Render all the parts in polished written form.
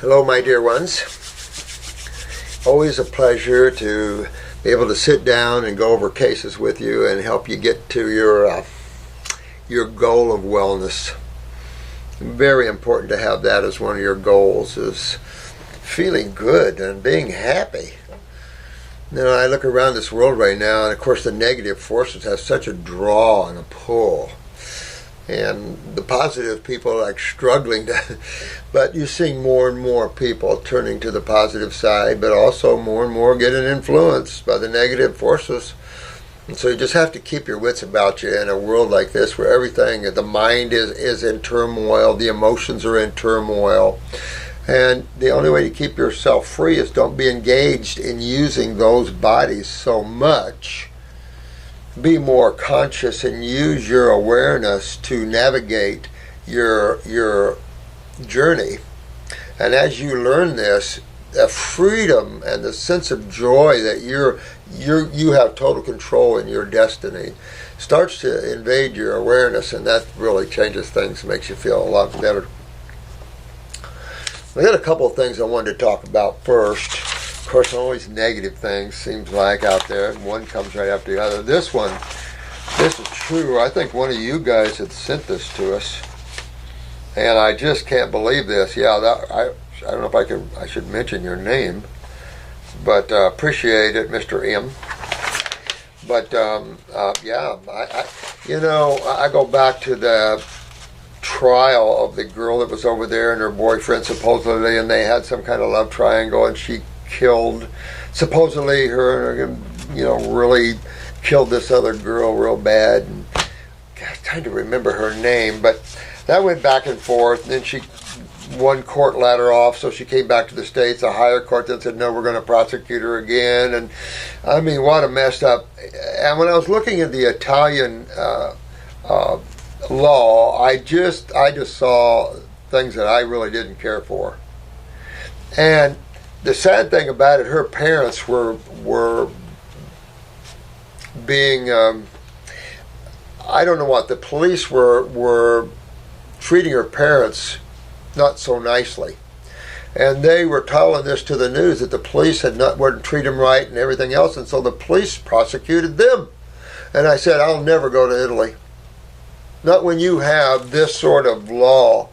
Hello, my dear ones. Always a pleasure to be able to sit down and go over cases with you and help you get to your goal of wellness. Very important to have that as one of your goals, is feeling good and being happy. You know, I look around this world right now, and of course the negative forces have such a draw and a pull. And the positive people are like struggling to, but you're seeing more and more people turning to the positive side, but also more and more getting influenced by the negative forces. And so you just have to keep your wits about you in a world like this where everything, the mind is in turmoil, the emotions are in turmoil. And the only way to keep yourself free is don't be engaged in using those bodies so much. Be more conscious and use your awareness to navigate your journey. And as you learn this, the freedom and the sense of joy that you have total control in your destiny starts to invade your awareness, and that really changes things, makes you feel a lot better. I got a couple of things I wanted to talk about first. Of course, always negative things, seems like, out there. One comes right after the other. This is true. I think one of you guys had sent this to us, and I just can't believe this. Yeah, I don't know if I should mention your name, but appreciate it, Mr. M. But yeah, I go back to the trial of the girl that was over there and her boyfriend supposedly, and they had some kind of love triangle, and she killed, supposedly her, really killed this other girl real bad. And I'm trying to remember her name, but that went back and forth. And then she one court let her off, so she came back to the States. A higher court that said, no, we're going to prosecute her again. And I mean, what a messed up. And when I was looking at the Italian law, I just saw things that I really didn't care for. And the sad thing about it, her parents were being, I don't know what, the police were treating her parents not so nicely. And they were telling this to the news, that the police wouldn't treat them right and everything else, and so the police prosecuted them. And I said, I'll never go to Italy. Not when you have this sort of law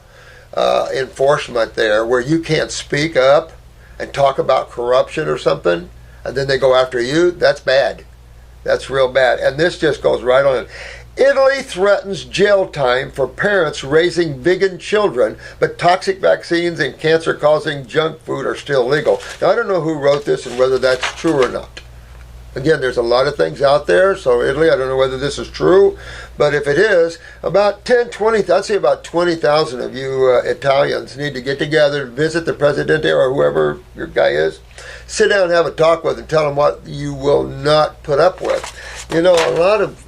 enforcement there, where you can't speak up and talk about corruption or something, and then they go after you. That's bad. That's real bad. And this just goes right on. Italy threatens jail time for parents raising vegan children, but toxic vaccines and cancer-causing junk food are still legal. Now, I don't know who wrote this and whether that's true or not. Again, there's a lot of things out there, so Italy, I don't know whether this is true, but if it is, about 20, I'd say about 20,000 of you Italians need to get together and visit the Presidente or whoever your guy is, sit down and have a talk with and tell them what you will not put up with. You know, a lot of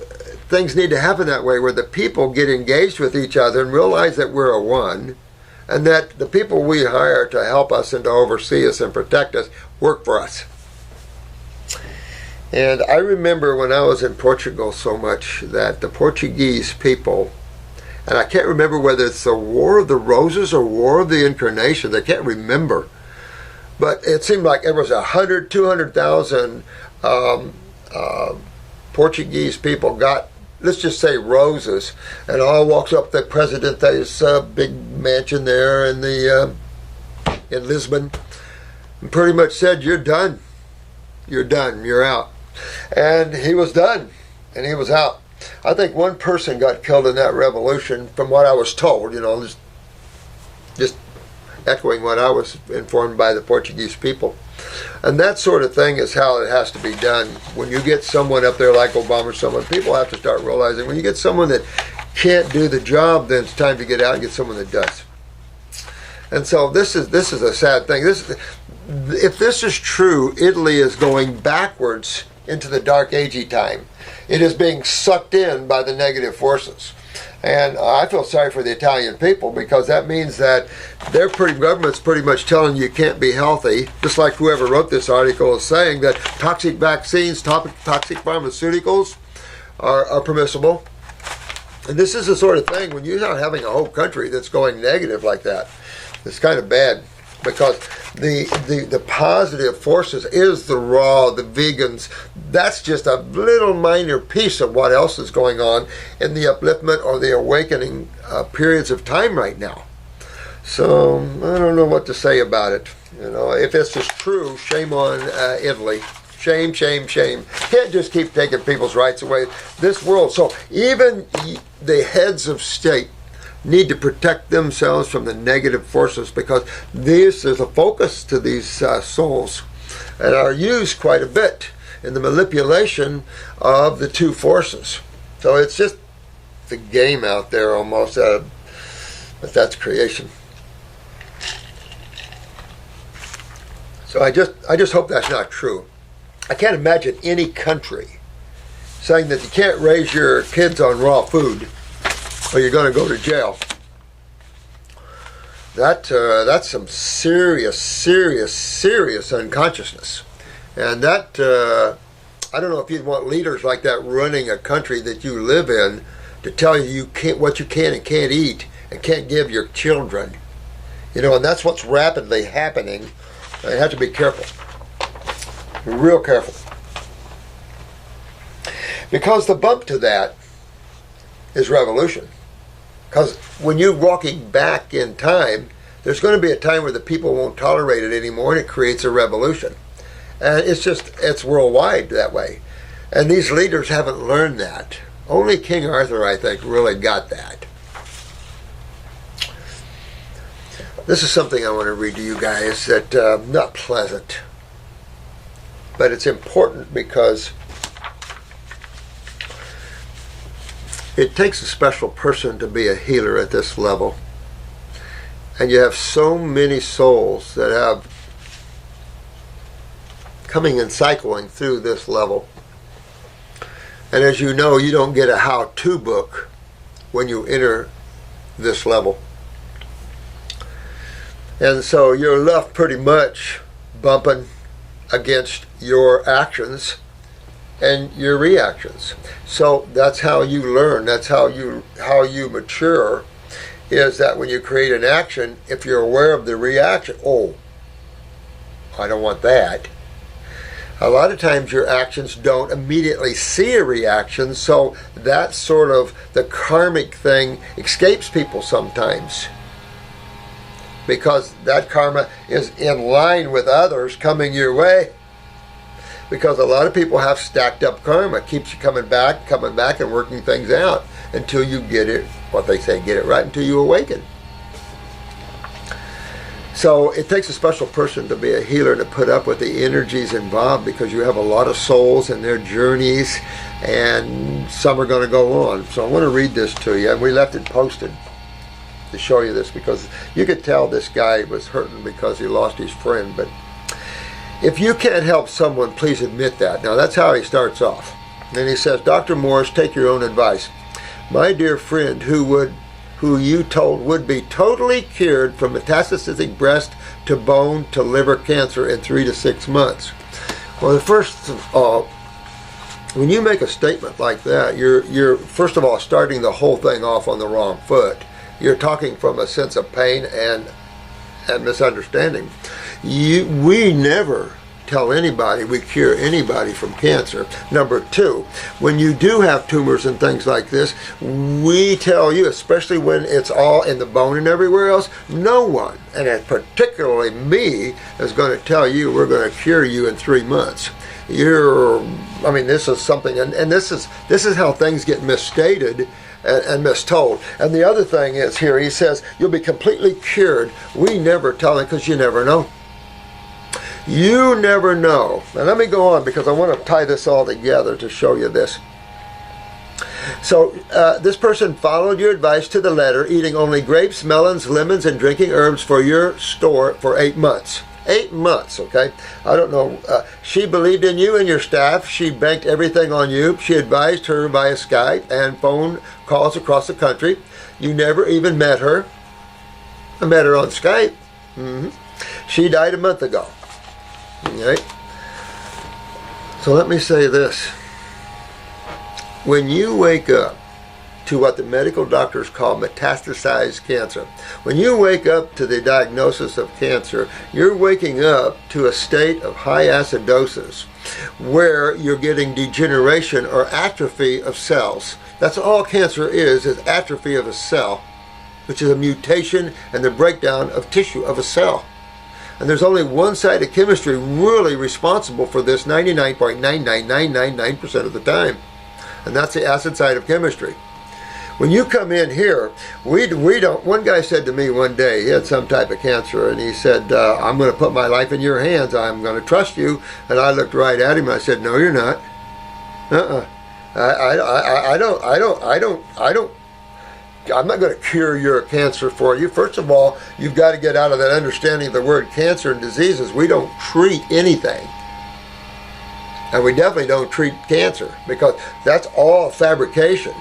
things need to happen that way, where the people get engaged with each other and realize that we're a one, and that the people we hire to help us and to oversee us and protect us work for us. And I remember when I was in Portugal so much that the Portuguese people, and I can't remember whether it's the War of the Roses or War of the Incarnations, I can't remember, but it seemed like there was 200,000 Portuguese people got, let's just say, roses, and all walks up the Presidente's big mansion there in Lisbon, and pretty much said, you're done, you're out. And he was done, and he was out. I think one person got killed in that revolution, from what I was told, just echoing what I was informed by the Portuguese people. And that sort of thing is how it has to be done. When you get someone up there like Obama or someone, people have to start realizing when you get someone that can't do the job, then it's time to get out and get someone that does. And so this is a sad thing. If this is true, Italy is going backwards into the dark agey time. It is being sucked in by the negative forces. And I feel sorry for the Italian people, because that means that their government's pretty much telling you can't be healthy, just like whoever wrote this article is saying that toxic vaccines, toxic pharmaceuticals are permissible. And this is the sort of thing, when you start having a whole country that's going negative like that, it's kind of bad. because the positive forces is the raw, the vegans. That's just a little minor piece of what else is going on in the upliftment or the awakening periods of time right now. So I don't know what to say about it. You know, if this is true, shame on Italy. Shame, shame, shame. Can't just keep taking people's rights away. This world. So even the heads of state need to protect themselves from the negative forces, because this is a focus to these souls and are used quite a bit in the manipulation of the two forces. So it's just the game out there almost, but that's creation. So I just hope that's not true. I can't imagine any country saying that you can't raise your kids on raw food or you're going to go to jail. That's some serious, serious, serious unconsciousness. And that, I don't know if you'd want leaders like that running a country that you live in to tell you what you can and can't eat and can't give your children. You know, and that's what's rapidly happening. You have to be careful. Be real careful. Because the bump to that is revolution. Because when you're walking back in time, there's going to be a time where the people won't tolerate it anymore, and it creates a revolution. And it's worldwide that way. And these leaders haven't learned that. Only King Arthur, I think, really got that. This is something I want to read to you guys that not pleasant, but it's important because it takes a special person to be a healer at this level. And you have so many souls that have coming and cycling through this level. And as you know, you don't get a how-to book when you enter this level. And so you're left pretty much bumping against your actions and your reactions. So that's how you learn. That's how you mature, is that when you create an action, if you're aware of the reaction, oh, I don't want that. A lot of times your actions don't immediately see a reaction, so that sort of the karmic thing escapes people sometimes, because that karma is in line with others coming your way. Because a lot of people have stacked up karma, keeps you coming back and working things out until you get it, what they say, get it right, until you awaken. So it takes a special person to be a healer, to put up with the energies involved, because you have a lot of souls and their journeys, and some are going to go on. So I want to read this to you, and we left it posted to show you this, because you could tell this guy was hurting because he lost his friend. But if you can't help someone, please admit that. Now that's how he starts off. And he says, Dr. Morse, take your own advice. My dear friend, who you told would be totally cured from metastatic breast to bone to liver cancer in 3 to 6 months. Well, first of all, when you make a statement like that, you're first of all starting the whole thing off on the wrong foot. You're talking from a sense of pain and misunderstanding. We never tell anybody we cure anybody from cancer. Number two, when you do have tumors and things like this, we tell you, especially when it's all in the bone and everywhere else, no one, and particularly me, is going to tell you we're going to cure you in 3 months. This is something, and this is how things get misstated and mistold. And the other thing is here, he says, you'll be completely cured. We never tell them, because you never know. You never know. Now let me go on, because I want to tie this all together to show you this. So this person followed your advice to the letter, eating only grapes, melons, lemons, and drinking herbs for your store for 8 months. 8 months, okay? I don't know. She believed in you and your staff. She banked everything on you. She advised her via Skype and phone calls across the country. You never even met her. I met her on Skype. She died a month ago. Okay? So let me say this. When you wake up to what the medical doctors call metastasized cancer. When you wake up to the diagnosis of cancer, you're waking up to a state of high acidosis where you're getting degeneration or atrophy of cells. That's all cancer is atrophy of a cell, which is a mutation and the breakdown of tissue of a cell. And there's only one side of chemistry really responsible for this 99.99999% of the time. And that's the acid side of chemistry. When you come in here, we don't, one guy said to me one day, he had some type of cancer, and he said, I'm going to put my life in your hands, I'm going to trust you. And I looked right at him and I said, no, you're not. I'm not going to cure your cancer for you. First of all, you've got to get out of that understanding of the word cancer and diseases. We don't treat anything. And we definitely don't treat cancer, because that's all fabrication.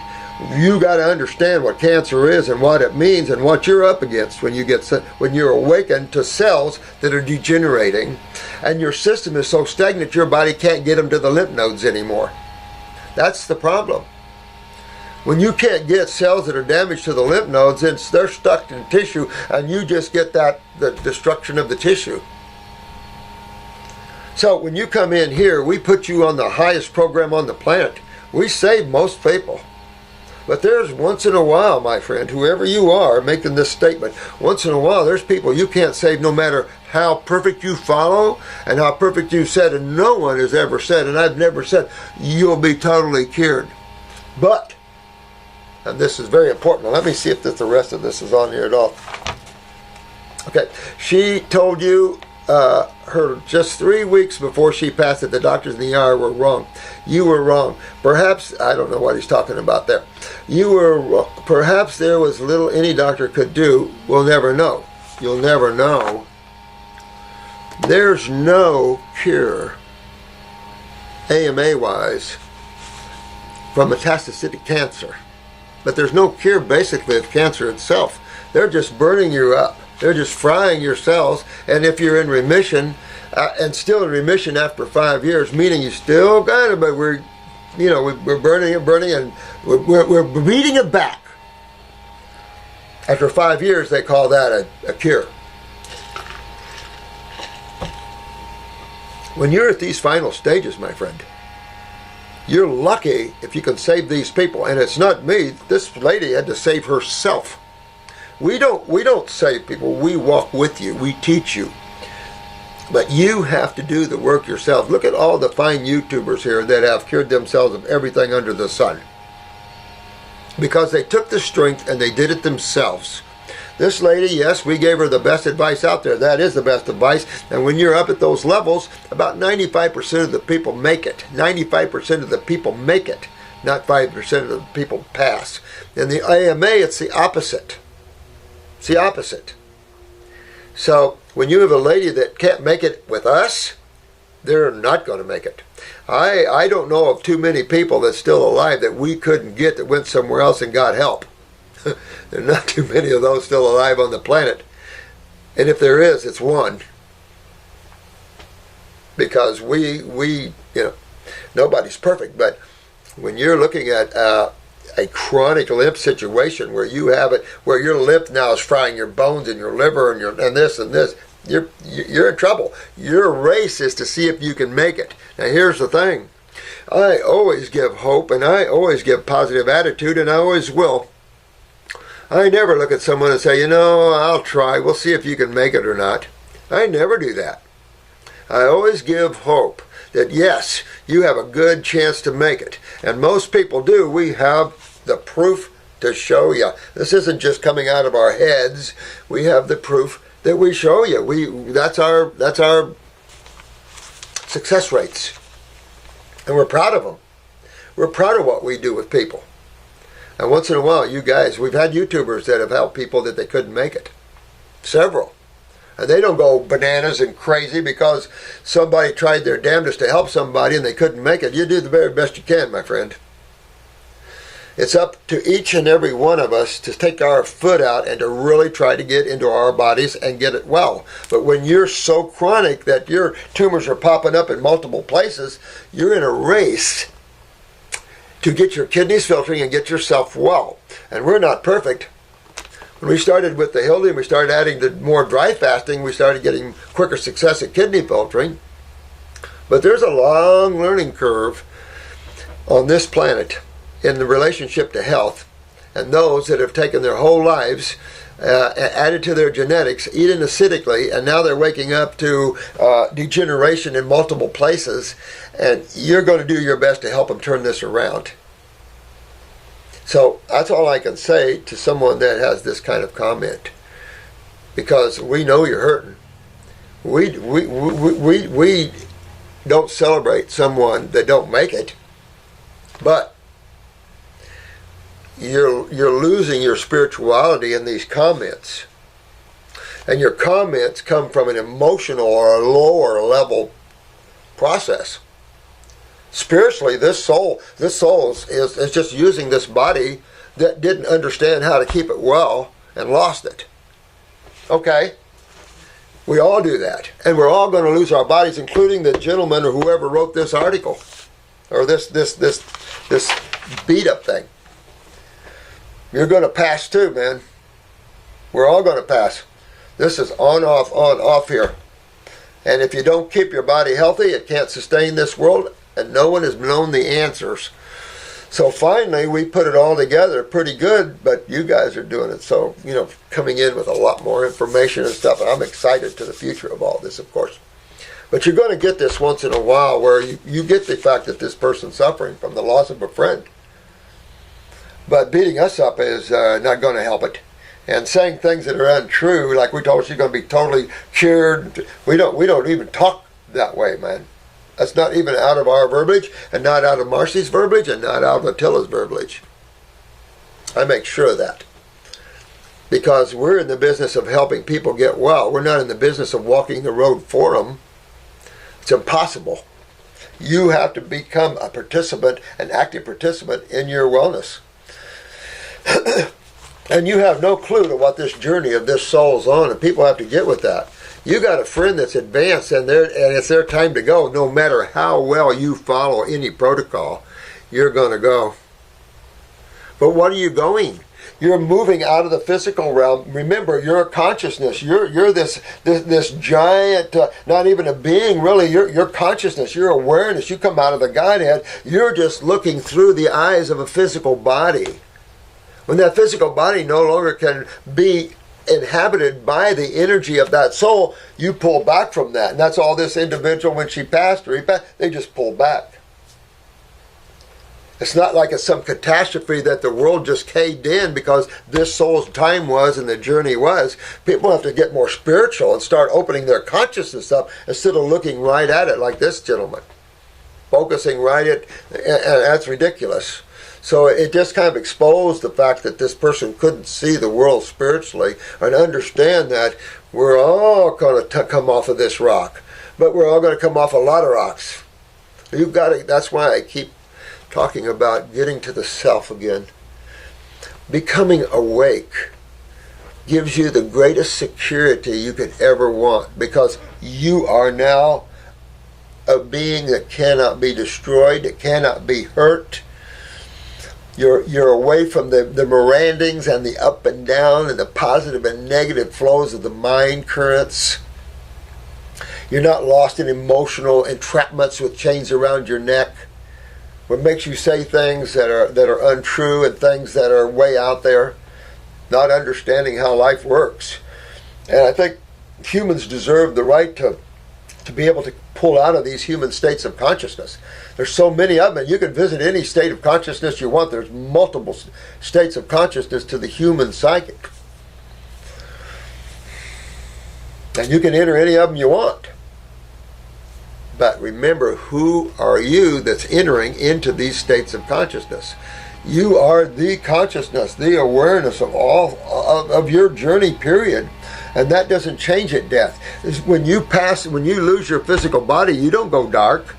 You got to understand what cancer is and what it means and what you're up against when you're awakened to cells that are degenerating, and your system is so stagnant your body can't get them to the lymph nodes anymore. That's the problem. When you can't get cells that are damaged to the lymph nodes, then they're stuck in tissue, and you just get the destruction of the tissue. So when you come in here, we put you on the highest program on the planet. We save most people. But there's once in a while, my friend, whoever you are making this statement, once in a while there's people you can't save no matter how perfect you follow and how perfect you said, and no one has ever said, and I've never said, you'll be totally cured. But, and this is very important, now let me see if the rest of this is on here at all. Okay, she told you her just 3 weeks before she passed that the doctors in the ER were wrong. You were wrong. Perhaps, I don't know what he's talking about there. You were wrong. Perhaps there was little any doctor could do. We'll never know. You'll never know. There's no cure, AMA-wise, from metastatic cancer. But there's no cure basically of cancer itself. They're just burning you up. They're just frying your cells, and if you're in remission, and still in remission after 5 years, meaning you still got it, but we're burning and we're beating it back. After 5 years, they call that a cure. When you're at these final stages, my friend, you're lucky if you can save these people, and it's not me. This lady had to save herself. We don't save people. We walk with you. We teach you. But you have to do the work yourself. Look at all the fine YouTubers here that have cured themselves of everything under the sun. Because they took the strength and they did it themselves. This lady, yes, we gave her the best advice out there. That is the best advice. And when you're up at those levels, about 95% of the people make it. 95% of the people make it. Not 5% of the people pass. In the AMA, it's the opposite. It's the opposite. So when you have a lady that can't make it with us, they're not going to make it. I don't know of too many people that's still alive that we couldn't get that went somewhere else and got help. There are not too many of those still alive on the planet. And if there is, it's one. Because we nobody's perfect, but when you're looking at a chronic lymph situation where you have it, where your lymph now is frying your bones and your liver and this and this, you're in trouble. Your race is to see if you can make it. Now here's the thing. I always give hope, and I always give positive attitude, and I always will. I never look at someone and say, I'll try. We'll see if you can make it or not. I never do that. I always give hope that yes, you have a good chance to make it. And most people do. We have the proof to show you. This isn't just coming out of our heads. We have the proof that we show you. That's our success rates. And we're proud of them. We're proud of what we do with people. And once in a while, you guys, we've had YouTubers that have helped people that they couldn't make it. Several. And they don't go bananas and crazy because somebody tried their damnedest to help somebody and they couldn't make it. You do the very best you can, my friend. It's up to each and every one of us to take our foot out and to really try to get into our bodies and get it well. But when you're so chronic that your tumors are popping up in multiple places, you're in a race. to get your kidneys filtering and get yourself well. And we're not perfect. When we started with the healthy and we started adding the more dry fasting, we started getting quicker success at kidney filtering. But there's a long learning curve on this planet in the relationship to health, and those that have taken their whole lives, added to their genetics, eaten acidically, and now they're waking up to degeneration in multiple places, and you're going to do your best to help them turn this around. So that's all I can say to someone that has this kind of comment, because we know you're hurting. We don't celebrate someone that don't make it, but you're losing your spirituality in these comments, and your comments come from an emotional or a lower level process. Spiritually, this soul is just using this body that didn't understand how to keep it well and lost it. Okay? We all do that. And we're all going to lose our bodies, including the gentleman or whoever wrote this article. Or this beat up thing. You're going to pass too, man. We're all going to pass. This is on, off here. And if you don't keep your body healthy, it can't sustain this world. And no one has known the answers. So finally, we put it all together pretty good, but you guys are doing it. So, coming in with a lot more information and stuff. And I'm excited to the future of all this, of course. But you're going to get this once in a while where you get the fact that this person's suffering from the loss of a friend. But beating us up is not going to help it. And saying things that are untrue, like we told her she's going to be totally cured. We don't even talk that way, man. That's not even out of our verbiage, and not out of Marcy's verbiage, and not out of Attila's verbiage. I make sure of that. Because we're in the business of helping people get well. We're not in the business of walking the road for them. It's impossible. You have to become a participant, an active participant in your wellness. And you have no clue to what this journey of this soul's on, and people have to get with that. You got a friend that's advanced, and it's their time to go. No matter how well you follow any protocol, you're going to go. But what are you going? You're moving out of the physical realm. Remember, you're a consciousness. You're this giant, not even a being, really. You're consciousness. You're awareness. You come out of the Godhead. You're just looking through the eyes of a physical body. When that physical body no longer can be inhabited by the energy of that soul, you pull back from that. And that's all this individual, when she passed or he passed, they just pull back. It's not like it's some catastrophe that the world just caved in because this soul's time was and the journey was. People have to get more spiritual and start opening their consciousness up instead of looking right at it like this gentleman. Focusing right at, and that's ridiculous. So it just kind of exposed the fact that this person couldn't see the world spiritually and understand that we're all going to come off of this rock. But we're all going to come off a lot of rocks. You've got to, that's why I keep talking about getting to the self again. Becoming awake gives you the greatest security you could ever want, because you are now a being that cannot be destroyed, that cannot be hurt. You're away from the merandings and the up and down and the positive and negative flows of the mind currents. You're not lost in emotional entrapments with chains around your neck, what makes you say things that are untrue and things that are way out there, not understanding how life works. And I think humans deserve the right to be able to pull out of these human states of consciousness. There's so many of them. You can visit any state of consciousness you want. There's multiple states of consciousness to the human psychic. And you can enter any of them you want. But remember, who are you that's entering into these states of consciousness? You are the consciousness, the awareness of all of your journey, period. And that doesn't change at death. When you lose your physical body, you don't go dark.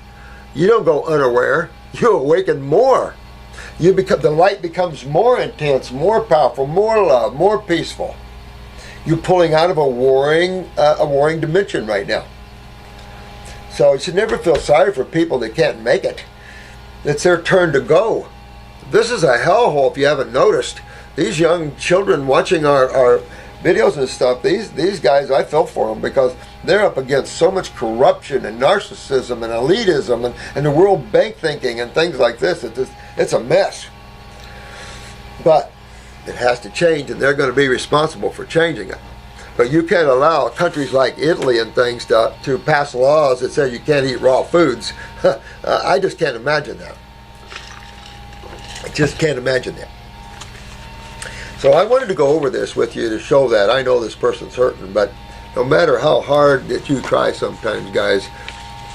You don't go unaware. You awaken more. The light becomes more intense, more powerful, more love, more peaceful. You're pulling out of a warring dimension right now. So you should never feel sorry for people that can't make it. It's their turn to go. This is a hellhole if you haven't noticed. These young children watching our videos and stuff, these guys, I feel for them because they're up against so much corruption and narcissism and elitism and the World Bank thinking and things like this. It's a mess. But it has to change, and they're going to be responsible for changing it. But you can't allow countries like Italy and things to pass laws that say you can't eat raw foods. I just can't imagine that. I just can't imagine that. So I wanted to go over this with you to show that I know this person's hurting, but no matter how hard that you try sometimes, guys,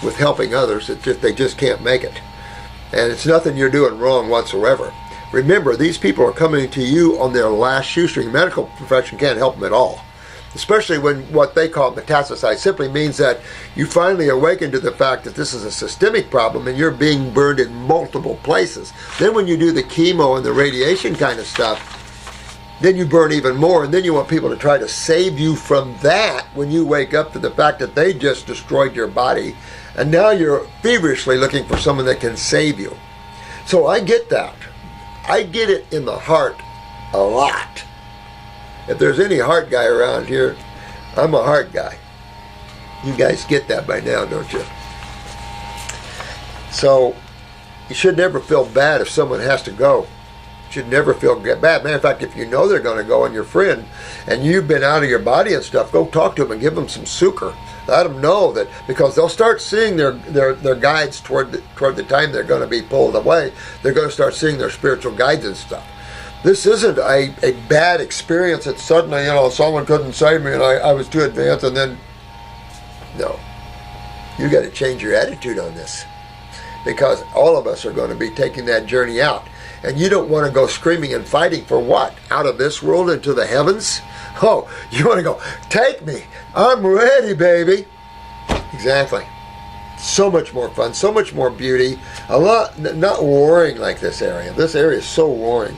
with helping others, they just can't make it. And it's nothing you're doing wrong whatsoever. Remember, these people are coming to you on their last shoestring. The medical profession can't help them at all. Especially when what they call metastasized simply means that you finally awaken to the fact that this is a systemic problem and you're being burned in multiple places. Then when you do the chemo and the radiation kind of stuff, then you burn even more, and then you want people to try to save you from that when you wake up to the fact that they just destroyed your body, and now you're feverishly looking for someone that can save you. So I get that. I get it in the heart a lot. If there's any heart guy around here, I'm a heart guy. You guys get that by now, don't you? So you should never feel bad if someone has to go. Should never feel bad. Matter of fact, if you know they're going to go and your friend and you've been out of your body and stuff, go talk to them and give them some succor. Let them know that, because they'll start seeing their guides toward the time they're going to be pulled away. They're going to start seeing their spiritual guides and stuff. This isn't a bad experience that suddenly, someone couldn't save me and I was too advanced, and then, no. You got to change your attitude on this, because all of us are going to be taking that journey out. And you don't want to go screaming and fighting for what? Out of this world into the heavens? Oh, you want to go, take me. I'm ready, baby. Exactly. So much more fun, so much more beauty. A lot, not warring like this area. This area is so warring.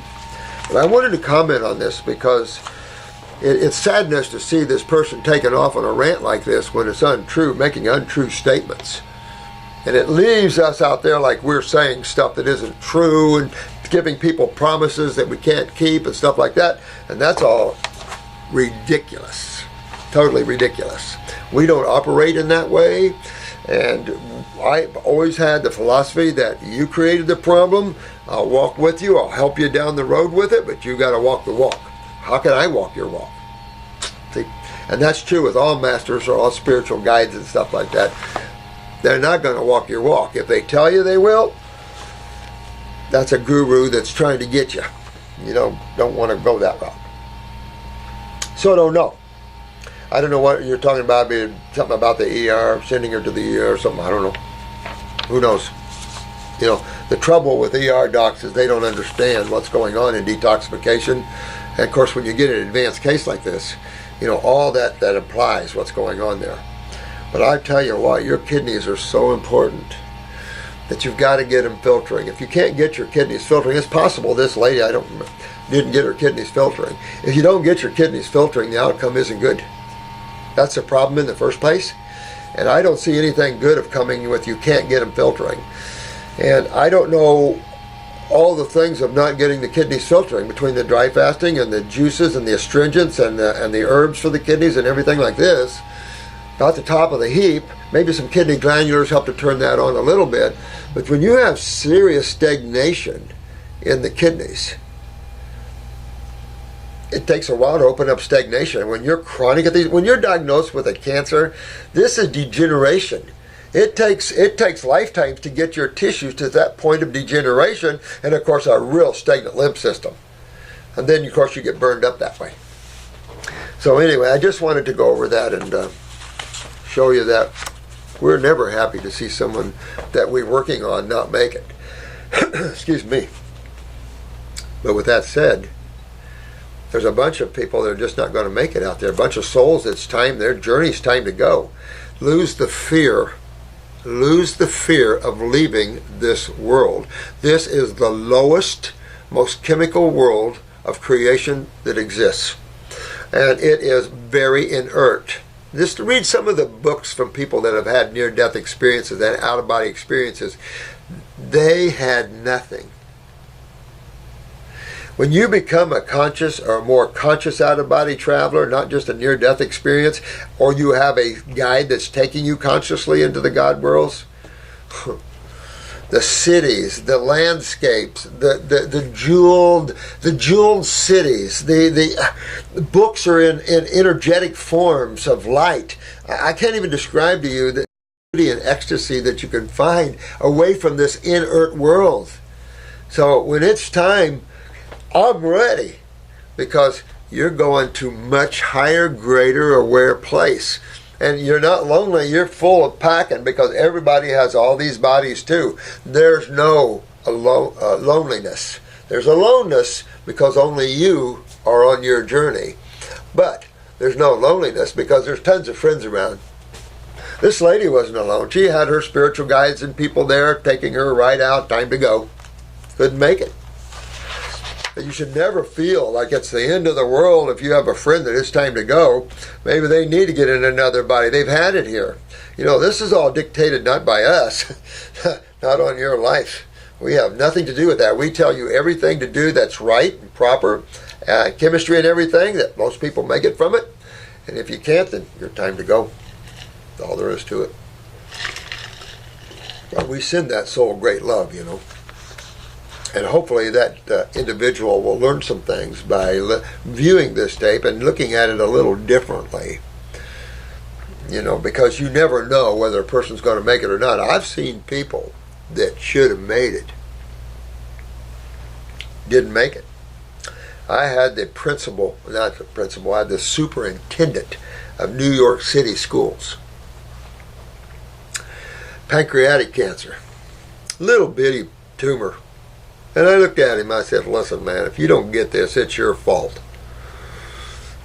But I wanted to comment on this because it's sadness to see this person taking off on a rant like this when it's untrue, making untrue statements. And it leaves us out there like we're saying stuff that isn't true and giving people promises that we can't keep and stuff like that. And that's all ridiculous. Totally ridiculous. We don't operate in that way. And I've always had the philosophy that you created the problem. I'll walk with you. I'll help you down the road with it, but you got to walk the walk. How can I walk your walk? See? And that's true with all masters or all spiritual guides and stuff like that. They're not going to walk your walk. If they tell you they will, that's a guru that's trying to get you. You don't want to go that route. So I don't know. I don't know what you're talking about, being something about the ER, sending her to the ER or something. I don't know. Who knows? The trouble with ER docs is they don't understand what's going on in detoxification. And of course, when you get an advanced case like this, all that applies what's going on there. But I tell you what, your kidneys are so important that you've got to get them filtering. If you can't get your kidneys filtering, it's possible this lady didn't get her kidneys filtering. If you don't get your kidneys filtering, the outcome isn't good. That's the problem in the first place. And I don't see anything good of coming with you can't get them filtering. And I don't know all the things of not getting the kidneys filtering, between the dry fasting and the juices and the astringents and the herbs for the kidneys and everything like this. About the top of the heap, maybe some kidney glandulars help to turn that on a little bit. But when you have serious stagnation in the kidneys, it takes a while to open up stagnation. When you're chronic at these, when you're diagnosed with a cancer, this is degeneration. It takes lifetimes to get your tissues to that point of degeneration, and of course a real stagnant lymph system. And then of course you get burned up that way. So anyway, I just wanted to go over that and show you that we're never happy to see someone that we're working on not make it. Excuse me. But with that said, there's a bunch of people that are just not going to make it out there. A bunch of souls, it's time, their journey's time to go. Lose the fear of leaving this world. This is the lowest, most chemical world of creation that exists. And it is very inert. Just to read some of the books from people that have had near-death experiences and out-of-body experiences, they had nothing. When you become a conscious or more conscious out-of-body traveler, not just a near-death experience, or you have a guide that's taking you consciously into the God worlds, the cities, the landscapes, the jeweled cities, the books are in energetic forms of light. I can't even describe to you the beauty and ecstasy that you can find away from this inert world. So when it's time, I'm ready, because you're going to much higher, greater, aware place. And you're not lonely, you're full of packing, because everybody has all these bodies too. There's no loneliness. There's aloneness because only you are on your journey. But there's no loneliness because there's tons of friends around. This lady wasn't alone. She had her spiritual guides and people there taking her right out, time to go. Couldn't make it. You should never feel like it's the end of the world if you have a friend that it's time to go. Maybe they need to get in another body. They've had it here. You know, this is all dictated not by us, not on your life. We have nothing to do with that. We tell you everything to do that's right and proper, chemistry and everything, that most people make it from it. And if you can't, then your time to go. That's all there is to it. But we send that soul great love, you know. And hopefully that individual will learn some things by viewing this tape and looking at it a little differently. You know, because you never know whether a person's going to make it or not. I've seen people that should have made it, didn't make it. I had the principal, not the principal, I had the superintendent of New York City schools. Pancreatic cancer. Little bitty tumor. And I looked at him, I said, listen, man, if you don't get this, it's your fault.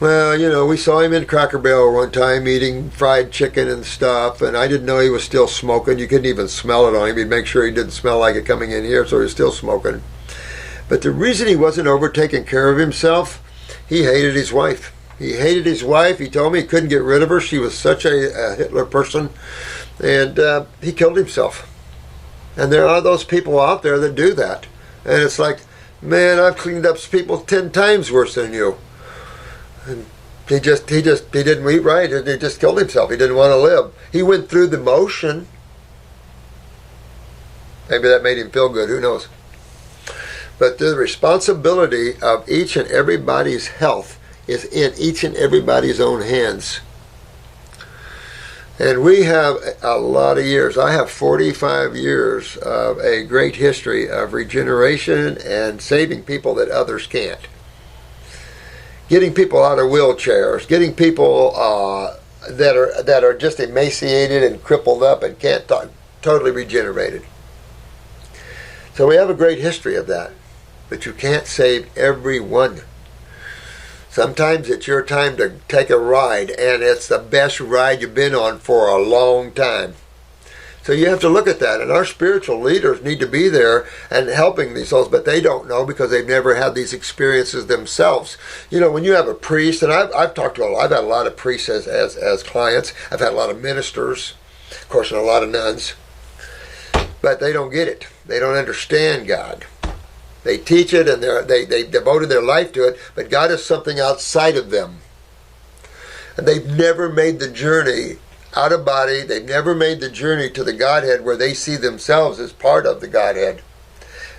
Well, you know, we saw him in Cracker Barrel one time eating fried chicken and stuff, and I didn't know he was still smoking. You couldn't even smell it on him. He'd make sure he didn't smell like it coming in here, so he was still smoking. But the reason he wasn't over taking care of himself, he hated his wife. He hated his wife. He told me he couldn't get rid of her. She was such a Hitler person, and he killed himself. And there are those people out there that do that. And it's like, man, I've cleaned up people 10 times worse than you. And he didn't eat right. He just killed himself. He didn't want to live. He went through the motion. Maybe that made him feel good. Who knows? But the responsibility of each and everybody's health is in each and everybody's own hands. And we have a lot of years. I have 45 years of a great history of regeneration and saving people that others can't. Getting people out of wheelchairs, getting people that are just emaciated and crippled up and can't totally regenerated. So we have a great history of that. But you can't save everyone. Sometimes it's your time to take a ride, and it's the best ride you've been on for a long time. So you have to look at that, and our spiritual leaders need to be there and helping these souls, but they don't know because they've never had these experiences themselves. You know, when you have a priest, and I've talked to I've had a lot of priests as clients. I've had a lot of ministers, of course, and a lot of nuns, but they don't get it. They don't understand God. They teach it and they devoted their life to it, but God is something outside of them. And they've never made the journey out of body. They've never made the journey to the Godhead where they see themselves as part of the Godhead.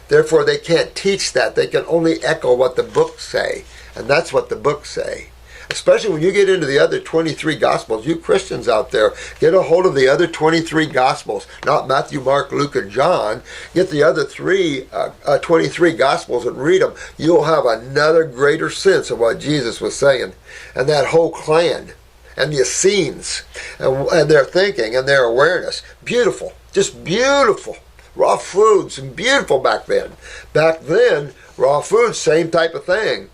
Therefore, they can't teach that. They can only echo what the books say. And that's what the books say. Especially when you get into the other 23 Gospels. You Christians out there, get a hold of the other 23 Gospels. Not Matthew, Mark, Luke, and John. Get the other 23 Gospels and read them. You'll have another greater sense of what Jesus was saying. And that whole clan. And the Essenes. And their thinking and their awareness. Beautiful. Just beautiful. Raw foods. And beautiful back then. Back then, raw foods, same type of thing.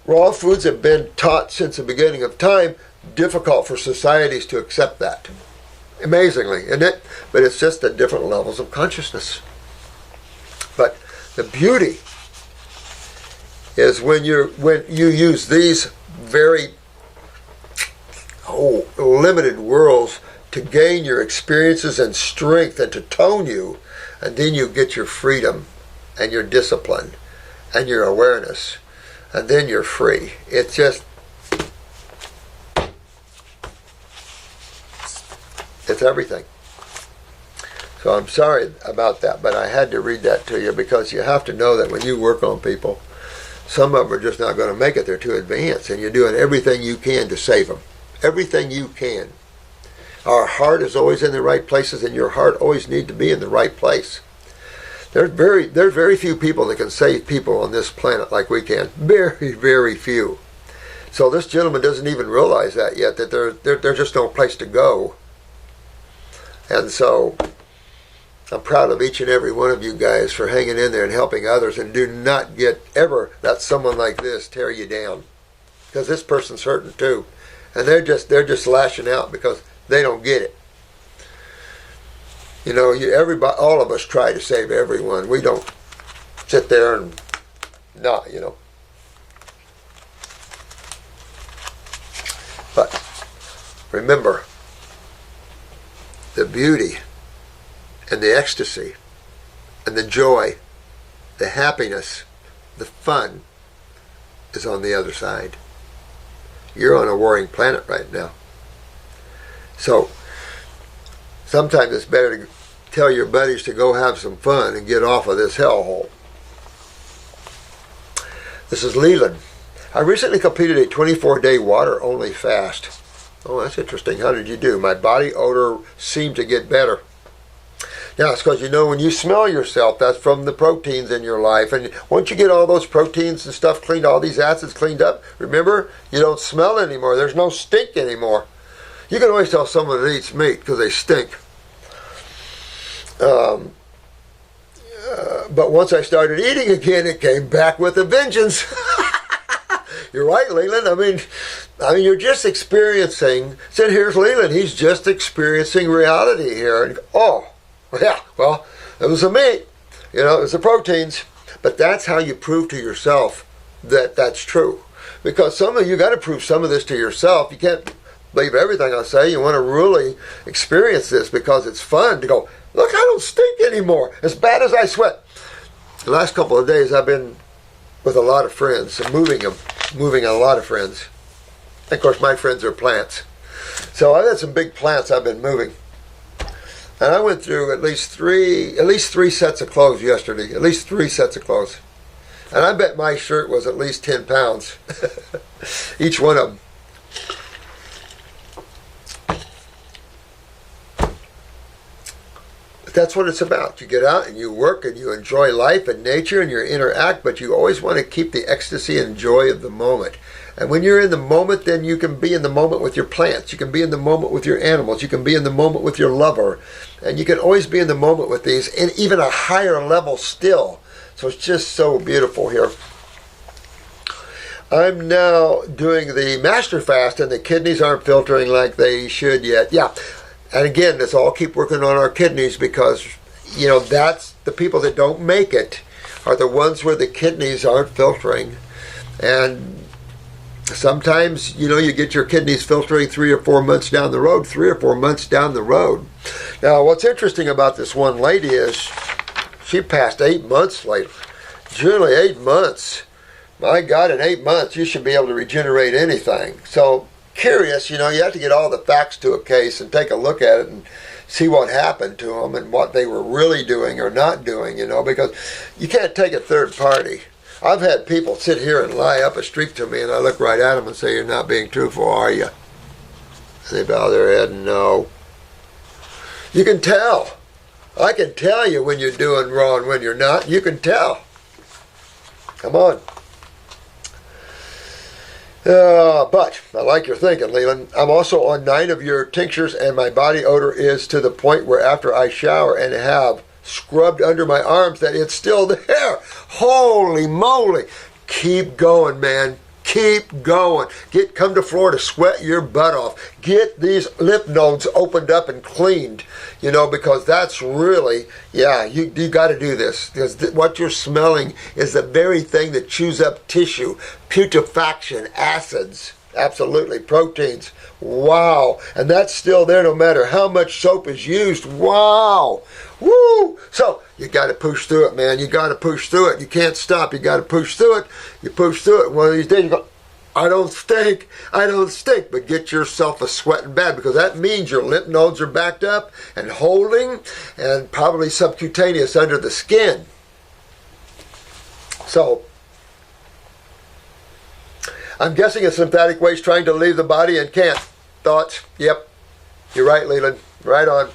Raw foods have been taught since the beginning of time. Difficult for societies to accept that. Amazingly, isn't it? But it's just at different levels of consciousness. But the beauty is when you use these very limited worlds to gain your experiences and strength and to tone you, and then you get your freedom and your discipline. and your awareness, and then you're free. It's just, it's everything. So I'm sorry about that, but I had to read that to you, because you have to know that when you work on people, some of them are just not going to make it. They're too advanced, and you're doing everything you can to save them. Everything you can. Our heart is always in the right places, and your heart always needs to be in the right place. There's very few people that can save people on this planet like we can. Very, very few. So this gentleman doesn't even realize that yet, that there's just no place to go. And so I'm proud of each and every one of you guys for hanging in there and helping others, and do not ever let someone like this tear you down, because this person's hurting too, and they're just lashing out because they don't get it. You know, everybody, all of us try to save everyone. We don't sit there and not, you know. But remember, the beauty and the ecstasy and the joy, the happiness, the fun is on the other side. You're on a warring planet right now. So sometimes it's better to tell your buddies to go have some fun and get off of this hellhole. This is Leland. I recently completed a 24-day water-only fast. Oh, that's interesting. How did you do? My body odor seemed to get better. Now, it's because, you know, when you smell yourself, that's from the proteins in your life. And once you get all those proteins and stuff cleaned, all these acids cleaned up, remember, you don't smell anymore. There's no stink anymore. You can always tell someone that eats meat because they stink. But once I started eating again, it came back with a vengeance. You're right, Leland. I mean, you're just experiencing. Said, here's Leland. He's just experiencing reality here. And oh, yeah. Well, it was the meat. You know, it was the proteins. But that's how you prove to yourself that that's true. Because some of you got to prove some of this to yourself. You can't believe everything I say. You want to really experience this because it's fun to go, look, I don't stink anymore. As bad as I sweat. The last couple of days I've been with a lot of friends, and moving a lot of friends. And of course, my friends are plants. So I've had some big plants I've been moving. And I went through at least three sets of clothes yesterday. At least 3 sets of clothes. And I bet my shirt was at least 10 pounds. Each one of them. That's what it's about. You get out and you work and you enjoy life and nature and you interact, but you always want to keep the ecstasy and joy of the moment. And when you're in the moment, then you can be in the moment with your plants. You can be in the moment with your animals. You can be in the moment with your lover. And you can always be in the moment with these, and even a higher level still. So it's just so beautiful here. I'm now doing the master fast, and the kidneys aren't filtering like they should yet. Yeah. And again, let's all keep working on our kidneys, because, you know, that's the people that don't make it are the ones where the kidneys aren't filtering. And sometimes, you know, you get your kidneys filtering 3 or 4 months down the road, 3 or 4 months down the road. Now, what's interesting about this one lady is she passed 8 months later. Generally, 8 months. My God, in 8 months, you should be able to regenerate anything. So, curious, you know, you have to get all the facts to a case and take a look at it and see what happened to them and what they were really doing or not doing, you know, because you can't take a third party. I've had people sit here and lie up a streak to me, and I look right at them and say, you're not being truthful, are you? And they bow their head and no. You can tell. I can tell you when you're doing wrong and when you're not. You can tell. Come on. But I like your thinking, Leland. I'm also on 9 of your tinctures, and my body odor is to the point where after I shower and have scrubbed under my arms that it's still there. Holy moly. Keep going, man. Keep going. Come to Florida, sweat your butt off. Get these lymph nodes opened up and cleaned, you know, because that's really, yeah, you got to do this, because what you're smelling is the very thing that chews up tissue, putrefaction, acids, absolutely, proteins. Wow. And that's still there no matter how much soap is used. Wow. Woo. So, You got to push through it, man. You got to push through it. You can't stop. You got to push through it. You push through it. One of these days you go, I don't stink. I don't stink. But get yourself a sweating bad, because that means your lymph nodes are backed up and holding, and probably subcutaneous under the skin. So, I'm guessing it's lymphatic waste trying to leave the body and can't. Thoughts? Yep. You're right, Leland. Right on.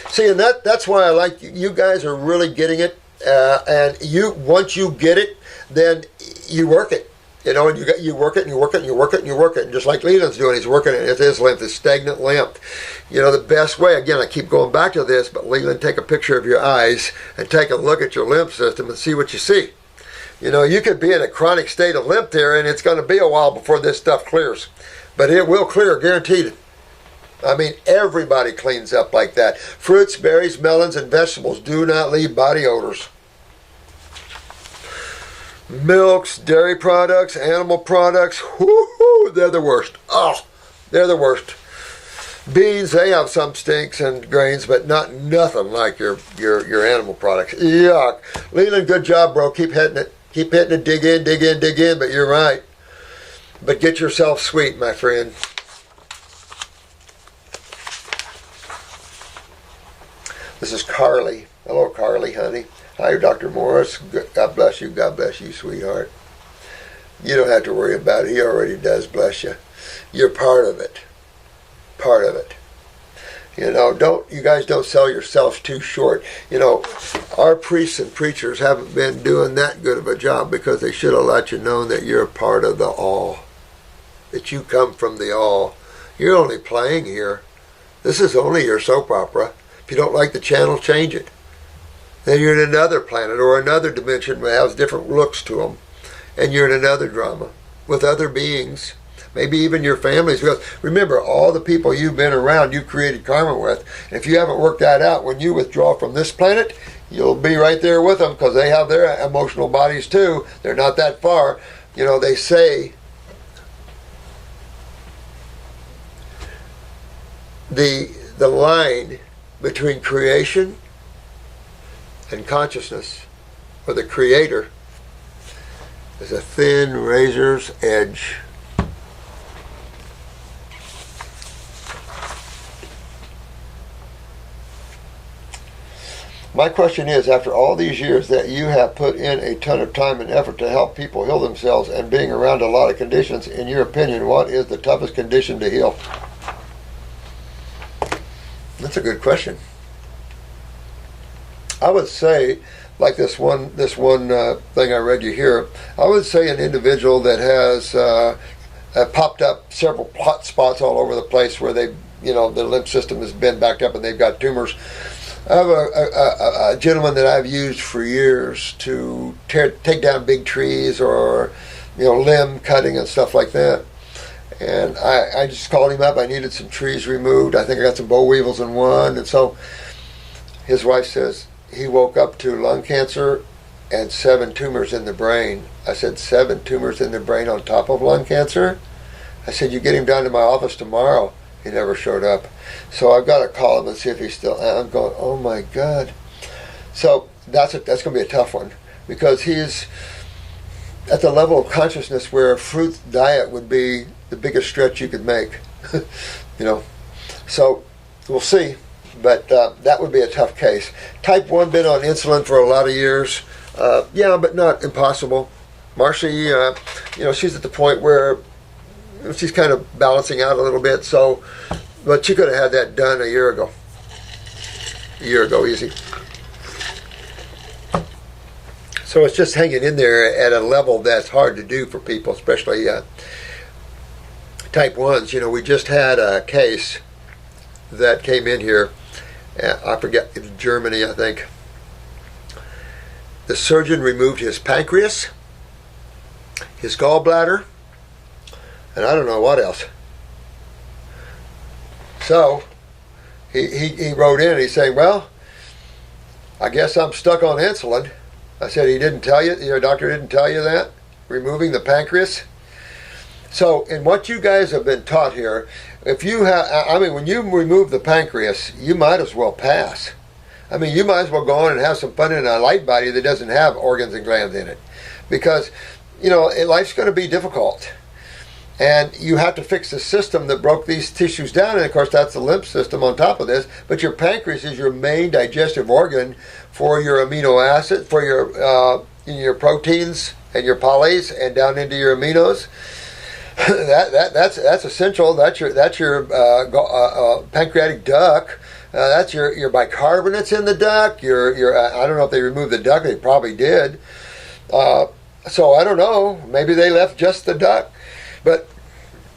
See, and that's why I like you guys are really getting it. And once you get it, then you work it. You know, and you work it and you work it and you work it and you work it. And just like Leland's doing, he's working it. It's his lymph, it's stagnant lymph. You know, the best way, again, I keep going back to this, but Leland, take a picture of your eyes and take a look at your lymph system and see what you see. You know, you could be in a chronic state of lymph tear, and it's going to be a while before this stuff clears. But it will clear, guaranteed. I mean, everybody cleans up like that. Fruits, berries, melons, and vegetables do not leave body odors. Milks, dairy products, animal products, whoo-hoo, they're the worst. Oh, they're the worst. Beans, they have some stinks and grains, but nothing like your animal products. Yuck. Leland, good job, bro. Keep hitting it. Keep hitting it. Dig in, dig in, dig in, but you're right. But get yourself sweet, my friend. This is Karlie. Hello, Karlie, honey. Hi, Dr. Morse. God bless you, sweetheart. You don't have to worry about it. He already does, bless you. You're part of it. Part of it. You know, you guys don't sell yourselves too short. You know, our priests and preachers haven't been doing that good of a job, because they should have let you know that you're a part of the all. That you come from the all. You're only playing here. This is only your soap opera. If you don't like the channel, change it. Then you're in another planet or another dimension that has different looks to them. And you're in another drama with other beings. Maybe even your families. Because remember, all the people you've been around, you created karma with. And if you haven't worked that out, when you withdraw from this planet, you'll be right there with them, because they have their emotional bodies too. They're not that far. You know, they say the line between creation and consciousness, or the creator, is a thin razor's edge. My question is, after all these years that you have put in a ton of time and effort to help people heal themselves, and being around a lot of conditions, in your opinion, what is the toughest condition to heal? That's a good question. I would say, like this one thing I read you here, I would say an individual that has popped up several hot spots all over the place where they, you know, their lymph system has been backed up and they've got tumors. I have a gentleman that I've used for years to take down big trees, or, you know, limb cutting and stuff like that. And I just called him up. I needed some trees removed. I think I got some boll weevils in one. And so his wife says he woke up to lung cancer and 7 tumors in the brain. I said, 7 tumors in the brain on top of lung cancer? I said, you get him down to my office tomorrow. He never showed up. So I've got to call him and see if he's still. I'm going, oh my God. So that's going to be a tough one, because he's at the level of consciousness where a fruit diet would be the biggest stretch you could make. You know. So we'll see. But that would be a tough case. Type 1, been on insulin for a lot of years. Yeah, but not impossible. Marcy, you know, she's at the point where she's kind of balancing out a little bit. So, but she could have had that done a year ago. A year ago, easy. So it's just hanging in there at a level that's hard to do for people, especially type 1s. You know, we just had a case that came in here. I forget, it was Germany, I think. The surgeon removed his pancreas, his gallbladder, and I don't know what else. So he wrote in and he's saying, well, I guess I'm stuck on insulin. I said, he didn't tell you, your doctor didn't tell you that? Removing the pancreas? So, in what you guys have been taught here, if you have, I mean, when you remove the pancreas, you might as well pass. I mean, you might as well go on and have some fun in a light body that doesn't have organs and glands in it. Because, you know, life's going to be difficult. And you have to fix the system that broke these tissues down. And, of course, that's the lymph system on top of this. But your pancreas is your main digestive organ for your amino acid, for your proteins and your polys and down into your aminos. That's essential. That's your pancreatic duct. That's your bicarbonates in the duct. I don't know if they removed the duct. They probably did. So I don't know. Maybe they left just the duct. But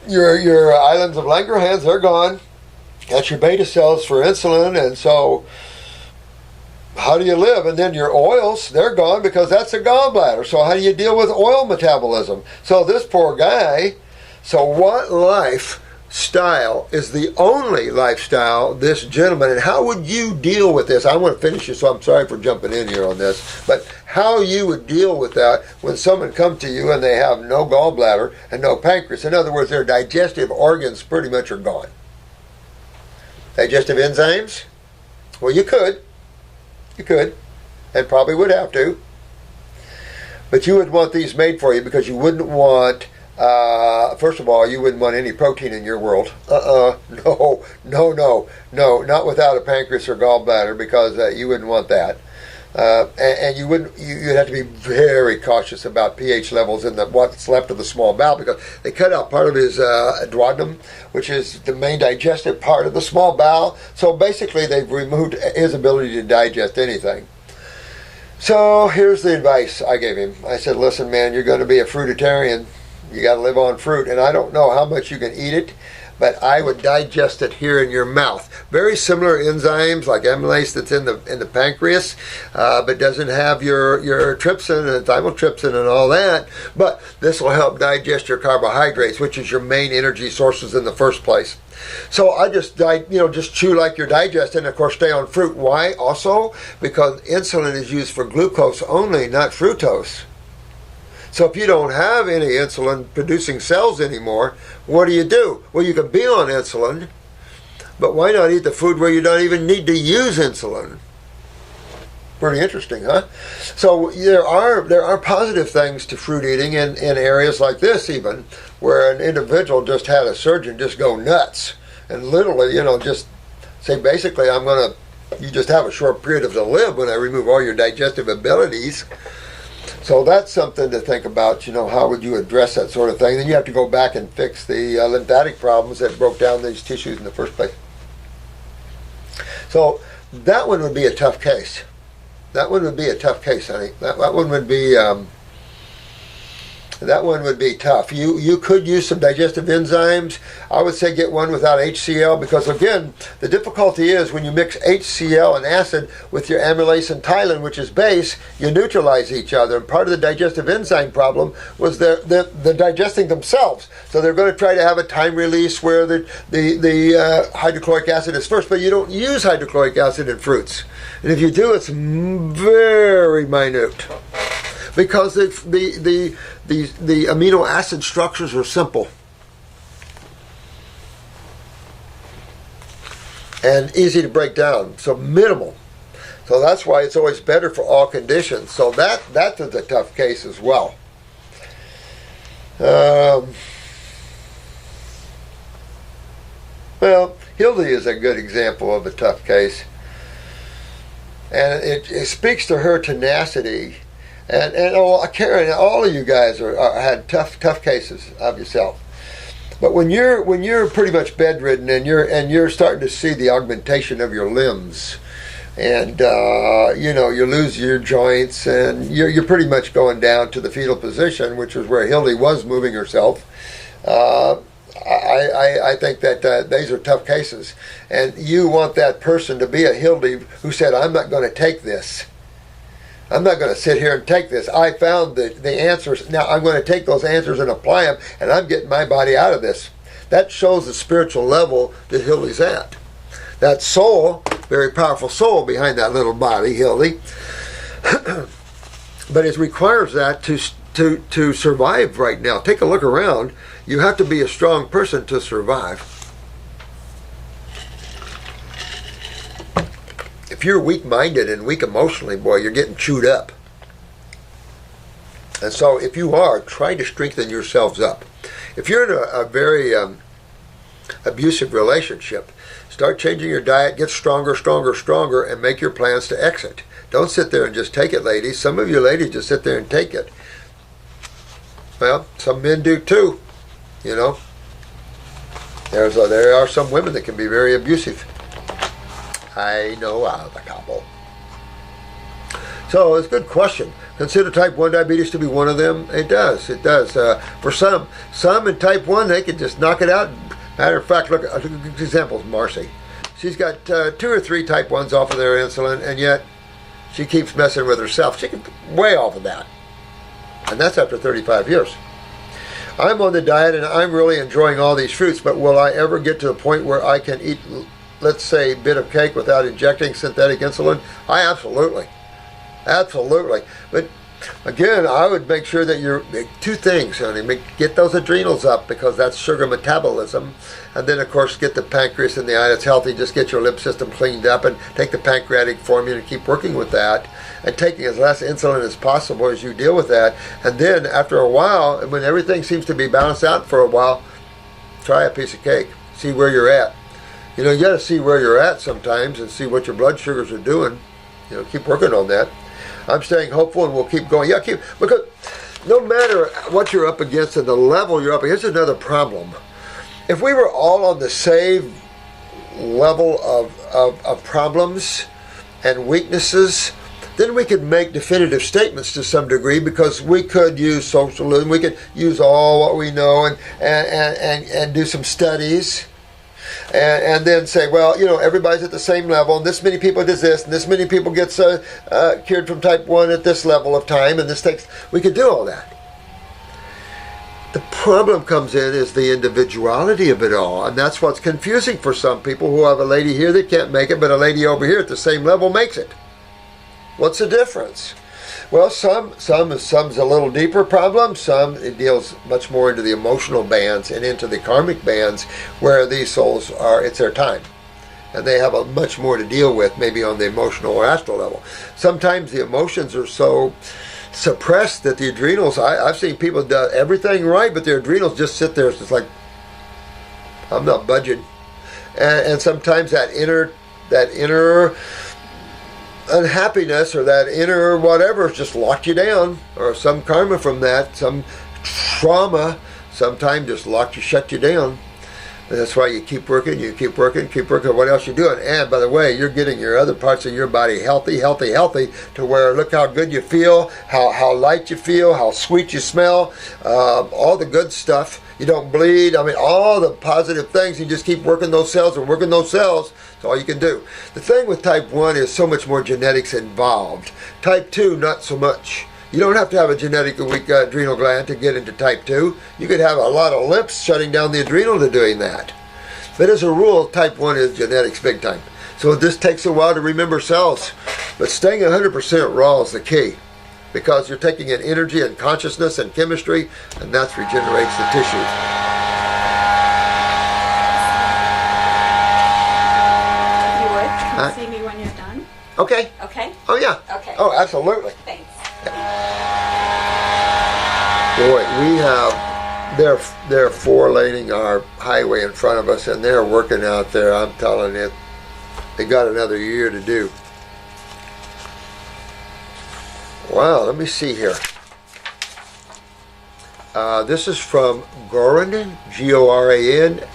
your islands of Langerhans, they're gone. That's your beta cells for insulin. And so how do you live? And then your oils, they're gone because that's the gallbladder. So how do you deal with oil metabolism? So this poor guy, so what lifestyle is the only lifestyle this gentleman, and how would you deal with this? I want to finish this, so I'm sorry for jumping in here on this, but how you would deal with that when someone comes to you and they have no gallbladder and no pancreas. In other words, their digestive organs pretty much are gone. Digestive enzymes? Well, you could, and probably would have to, but you would want these made for you because you wouldn't want, first of all, you wouldn't want any protein in your world. No, not without a pancreas or gallbladder, because you wouldn't want that. And you'd have to be very cautious about pH levels in what's left of the small bowel, because they cut out part of his duodenum, which is the main digestive part of the small bowel. So basically, they've removed his ability to digest anything. So here's the advice I gave him. I said, listen, man, you're going to be a fruitarian. You got to live on fruit, and I don't know how much you can eat it, but I would digest it here in your mouth. Very similar enzymes like amylase that's in the pancreas, but doesn't have your trypsin and thymotrypsin and all that. But this will help digest your carbohydrates, which is your main energy sources in the first place. So I just chew like you're digesting, and of course stay on fruit. Why? Also because insulin is used for glucose only, not fructose. So if you don't have any insulin producing cells anymore, what do? Well, you can be on insulin, but why not eat the food where you don't even need to use insulin? Pretty interesting, huh? So there are positive things to fruit eating in areas like this, even where an individual just had a surgeon just go nuts and literally, just say, basically, you just have a short period to live when I remove all your digestive abilities. So that's something to think about, how would you address that sort of thing? Then you have to go back and fix the lymphatic problems that broke down these tissues in the first place. So that one would be a tough case. That one would be a tough case, honey. That one would be tough. You could use some digestive enzymes. I would say get one without HCl, because again, the difficulty is when you mix HCl and acid with your amylase and ptyalin, which is base, you neutralize each other. And part of the digestive enzyme problem was they're digesting themselves. So they're going to try to have a time release where the hydrochloric acid is first, but you don't use hydrochloric acid in fruits. And if you do, it's very minute, because the amino acid structures are simple and easy to break down, so minimal. So that's why it's always better for all conditions. So that's a tough case as well. Well, Hildy is a good example of a tough case, and it speaks to her tenacity. And Karen, all of you guys had tough cases of yourself. But when you're pretty much bedridden and you're starting to see the augmentation of your limbs, and you lose your joints, and you're pretty much going down to the fetal position, which is where Hildy was moving herself. I think that these are tough cases, and you want that person to be a Hildy who said, I'm not going to take this. I'm not going to sit here and take this. I found the answers. Now I'm going to take those answers and apply them, and I'm getting my body out of this. That shows the spiritual level that Hildy's at. That soul, very powerful soul behind that little body, Hildy. But it requires that to survive right now. Take a look around. You have to be a strong person to survive. If if you're weak-minded and weak emotionally, boy, you're getting chewed up. And so if you are, try to strengthen yourselves up. If you're in a very abusive relationship, start changing your diet, get stronger, stronger, stronger, and make your plans to exit. Don't sit there and just take it, ladies. Some of you ladies just sit there and take it. Well, some men do too, you know. There are some women that can be very abusive. I know of a couple. So it's a good question. Consider type 1 diabetes to be one of them? It does. It does. For some in type 1, they can just knock it out. Matter of fact, look at examples. Marcy. She's got 2 or 3 type 1s off of their insulin, and yet she keeps messing with herself. She can way off of that. And that's after 35 years. I'm on the diet and I'm really enjoying all these fruits, but will I ever get to the point where I can eat, let's say, a bit of cake without injecting synthetic insulin? Absolutely. But again, I would make sure that you're, 2 things, honey. Get those adrenals up, because that's sugar metabolism. And then, of course, get the pancreas in the eye that's healthy. Just get your lymph system cleaned up and take the pancreatic formula and keep working with that. And taking as less insulin as possible as you deal with that. And then, after a while, when everything seems to be balanced out for a while, try a piece of cake. See where you're at. You know, you got to see where you're at sometimes and see what your blood sugars are doing. You know, keep working on that. I'm staying hopeful, and we'll keep going. Yeah, because no matter what you're up against and the level you're up against, here's another problem. If we were all on the same level of problems and weaknesses, then we could make definitive statements to some degree, because we could use socialism, we could use all what we know and do some studies. And then say, well, you know, everybody's at the same level, and this many people does this, and this many people gets cured from type 1 at this level of time, and this takes, we could do all that. The problem comes in is the individuality of it all, and that's what's confusing for some people who have a lady here that can't make it, but a lady over here at the same level makes it. What's the difference? Well, some's a little deeper problem. Some, it deals much more into the emotional bands and into the karmic bands, where these souls are, it's their time. And they have a much more to deal with, maybe on the emotional or astral level. Sometimes the emotions are so suppressed that the adrenals, I've seen people do everything right, but their adrenals just sit there. It's just like, I'm not budging. And sometimes that inner unhappiness or that inner whatever just locked you down, or some karma from that, some trauma sometimes just shut you down. And that's why you keep working. What else you doing? And by the way, you're getting your other parts of your body healthy, to where look how good you feel, how light you feel, how sweet you smell, all the good stuff. You don't bleed. I mean, all the positive things. You just keep working those cells and working those cells. That's all you can do. The thing with type 1 is so much more genetics involved. Type 2, not so much. You don't have to have a genetically weak adrenal gland to get into type 2. You could have a lot of lymphs shutting down the adrenal to doing that. But as a rule, type 1 is genetics big time. So this takes a while to remember cells. But staying 100% raw is the key, because you're taking in energy and consciousness and chemistry, and that regenerates the tissue. If you would, come see me when you're done. Okay. Okay? Oh, yeah. Okay. Oh, absolutely. Thanks. Boy, we have, they're 4-laning our highway in front of us, and they're working out there. I'm telling you, they got another year to do. Wow, let me see here. This is from Goran, Goran.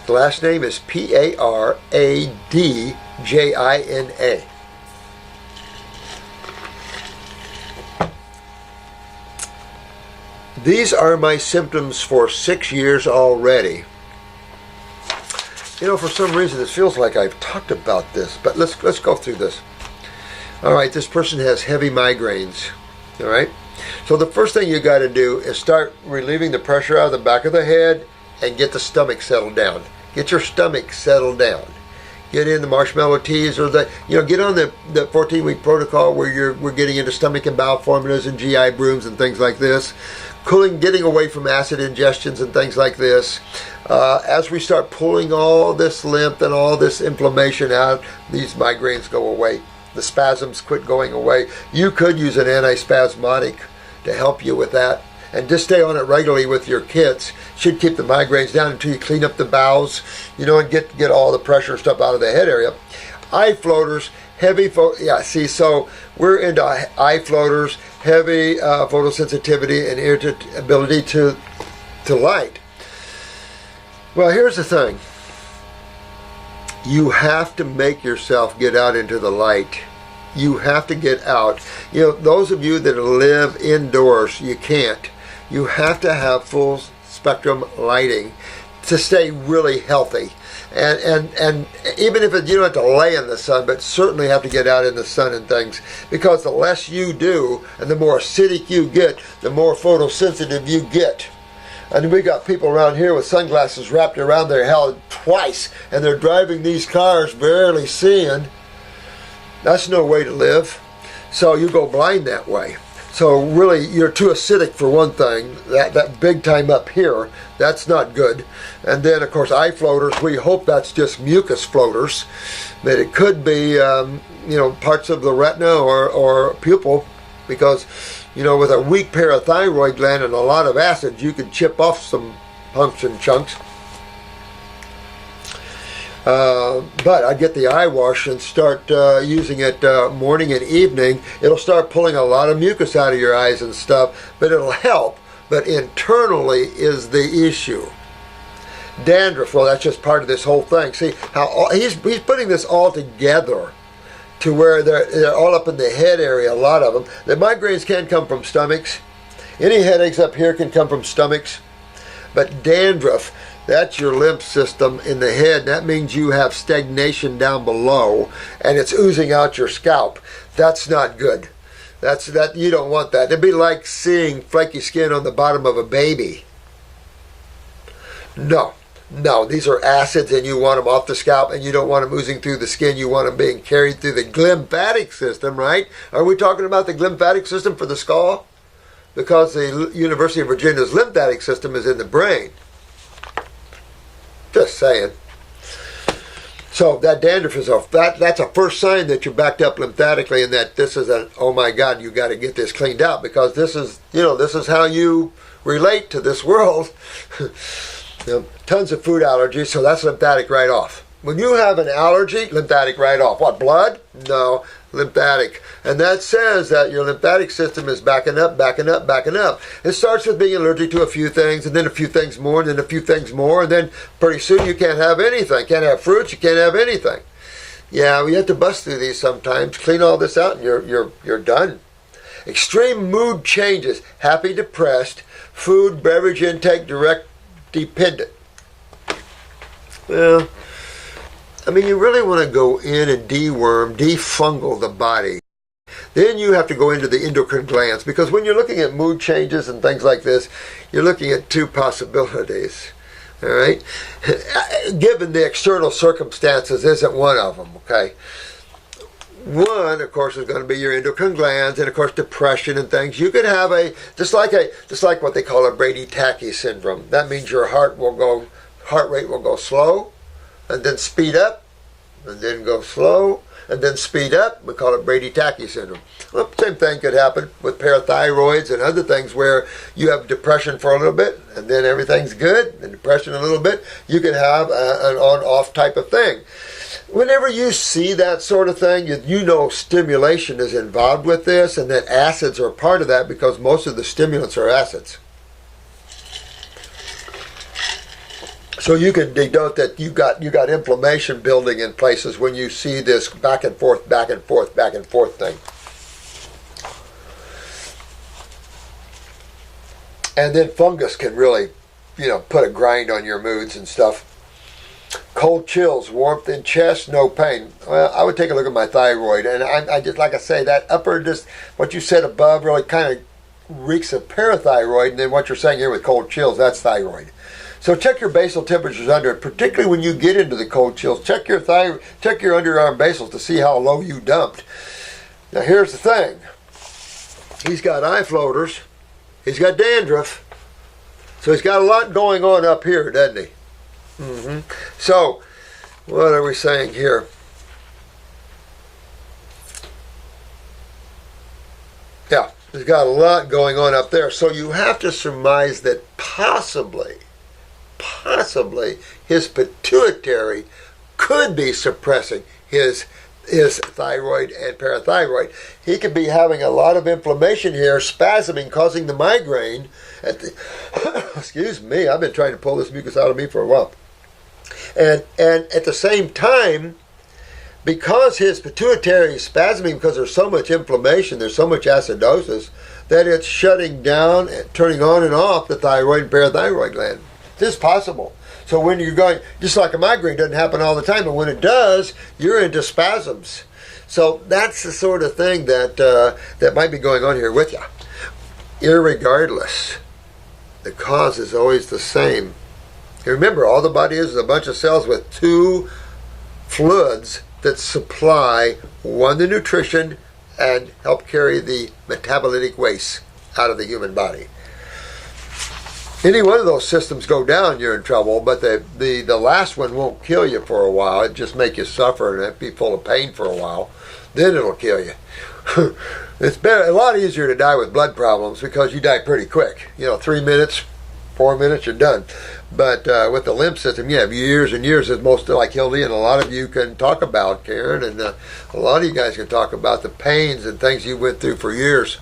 The last name is Paradjina. These are my symptoms for 6 years already. You know, for some reason it feels like I've talked about this, but let's go through this. All right, this person has heavy migraines. All right, so the first thing you got to do is start relieving the pressure out of the back of the head and get the stomach settled down. Get your stomach settled down. Get in the marshmallow teas, or get on the 14-week protocol where we're getting into stomach and bowel formulas and GI brooms and things like this. Cooling, getting away from acid ingestions and things like this. As we start pulling all this lymph and all this inflammation out, these migraines go away. the spasms quit going away. You could use an antispasmodic to help you with that. And just stay on it regularly with your kids. Should keep the migraines down until you clean up the bowels, and get all the pressure and stuff out of the head area. Eye floaters, so we're into eye floaters, heavy photosensitivity and irritability to light. Well, here's the thing. You have to make yourself get out into the light. You have to get out. Those of you that live indoors, you can't. You have to have full spectrum lighting to stay really healthy. And even if you don't have to lay in the sun, but certainly have to get out in the sun and things, because the less you do and the more acidic you get, the more photosensitive you get. And we got people around here with sunglasses wrapped around their head twice, and they're driving these cars barely seeing. That's no way to live. So you go blind that way. So really, you're too acidic for one thing. That big time up here, that's not good. And then, of course, eye floaters, we hope that's just mucus floaters. But it could be, parts of the retina or pupil, because, with a weak parathyroid gland and a lot of acid, you can chip off some hunks and chunks. But I get the eye wash and start using it morning and evening. It'll start pulling a lot of mucus out of your eyes and stuff, but it'll help. But internally is the issue. Dandruff, well, that's just part of this whole thing. See how he's putting this all together to where they're all up in the head area, a lot of them. The migraines can come from stomachs. Any headaches up here can come from stomachs. But dandruff, that's your lymph system in the head. That means you have stagnation down below and it's oozing out your scalp. That's not good. You don't want that. It'd be like seeing flaky skin on the bottom of a baby. No, these are acids and you want them off the scalp, and you don't want them oozing through the skin. You want them being carried through the lymphatic system, right? Are we talking about the lymphatic system for the skull? Because the University of Virginia's lymphatic system is in the brain. Just saying. So that dandruff is that's a first sign that you're backed up lymphatically, and that this is oh my God, you got to get this cleaned out, because this is how you relate to this world. Tons of food allergies, so that's lymphatic right off. When you have an allergy, lymphatic right off. What, blood? No, lymphatic. And that says that your lymphatic system is backing up. It starts with being allergic to a few things, and then a few things more, and then a few things more, and then pretty soon you can't have anything. Can't have fruits, you can't have anything. Yeah, we have to bust through these sometimes, clean all this out, and you're done. Extreme mood changes, happy, depressed, food, beverage intake, direct dependent. Well, you really want to go in and defungal the body. Then you have to go into the endocrine glands, because when you're looking at mood changes and things like this, you're looking at two possibilities. All right? Given the external circumstances isn't one of them, okay? One, of course, is going to be your endocrine glands, and of course depression and things. You could have just like what they call a Brady-Tachy syndrome. That means your heart rate will go slow, and then speed up, and then go slow, and then speed up. We call it Brady-Tachy syndrome. Well, same thing could happen with parathyroids and other things, where you have depression for a little bit, and then everything's good, and depression a little bit. You can have an on-off type of thing. Whenever you see that sort of thing, you know stimulation is involved with this, and that acids are part of that, because most of the stimulants are acids. So you can denote that you got inflammation building in places when you see this back and forth thing. And then fungus can really, put a grind on your moods and stuff. Cold chills, warmth in chest, no pain. Well, I would take a look at my thyroid, and I just, like I say, that upper, just what you said above really kind of reeks of parathyroid, and then what you're saying here with cold chills, that's thyroid. So check your basal temperatures under it, particularly when you get into the cold chills. Check your underarm basals to see how low you dumped. Now here's the thing. He's got eye floaters. He's got dandruff. So he's got a lot going on up here, doesn't he? So, what are we saying here? He's got a lot going on up there. So you have to surmise that possibly his pituitary could be suppressing his thyroid and parathyroid. He could be having a lot of inflammation here, spasming, causing the migraine. Excuse me, I've been trying to pull this mucus out of me for a while. And at the same time, because his pituitary is spasming because there's so much inflammation, there's so much acidosis, that it's shutting down and turning on and off the thyroid and parathyroid gland. This is possible. So when you're going, just like a migraine doesn't happen all the time, but when it does, you're into spasms. So that's the sort of thing that might be going on here with you. Irregardless, the cause is always the same. Remember, all the body is a bunch of cells with two fluids that supply, one, the nutrition and help carry the metabolitic waste out of the human body. Any one of those systems go down, you're in trouble, but the last one won't kill you for a while. It just make you suffer and be full of pain for a while. Then it'll kill you. It's a lot easier to die with blood problems because you die pretty quick. 3 minutes, 4 minutes, you're done. But with the lymph system, you have years and years, as most like Hildy and a lot of you can talk about, Karen, and a lot of you guys can talk about the pains and things you went through for years.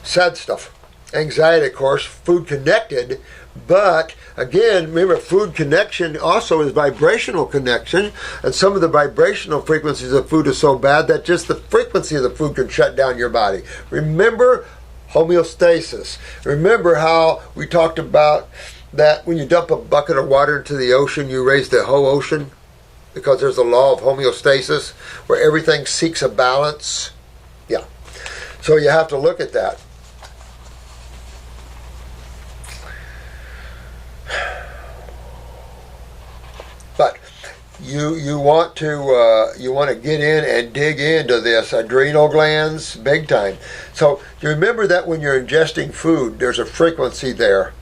Sad stuff. Anxiety, of course, food connected, but again, remember, food connection also is vibrational connection, and some of the vibrational frequencies of food is so bad that just the frequency of the food can shut down your body. Remember homeostasis. Remember how we talked about that when you dump a bucket of water into the ocean, you raise the whole ocean? Because there's a law of homeostasis where everything seeks a balance. Yeah. So you have to look at that. But you want to get in and dig into this adrenal glands big time. So you remember that when you're ingesting food, there's a frequency there,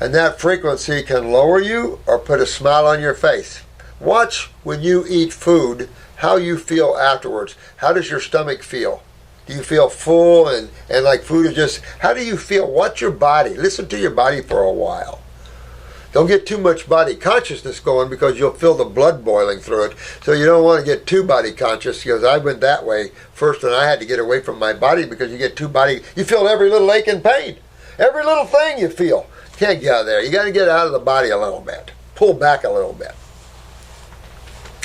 and that frequency can lower you or put a smile on your face. Watch when you eat food how you feel afterwards. How does your stomach feel? Do you feel full and like food is just? How do you feel? What's your body? Listen to your body for a while. Don't get too much body consciousness going because you'll feel the blood boiling through it. So you don't want to get too body conscious, because I went that way first and I had to get away from my body because you get too body, you feel every little ache and pain. Every little thing you feel. Can't get out of there. You got to get out of the body a little bit. Pull back a little bit.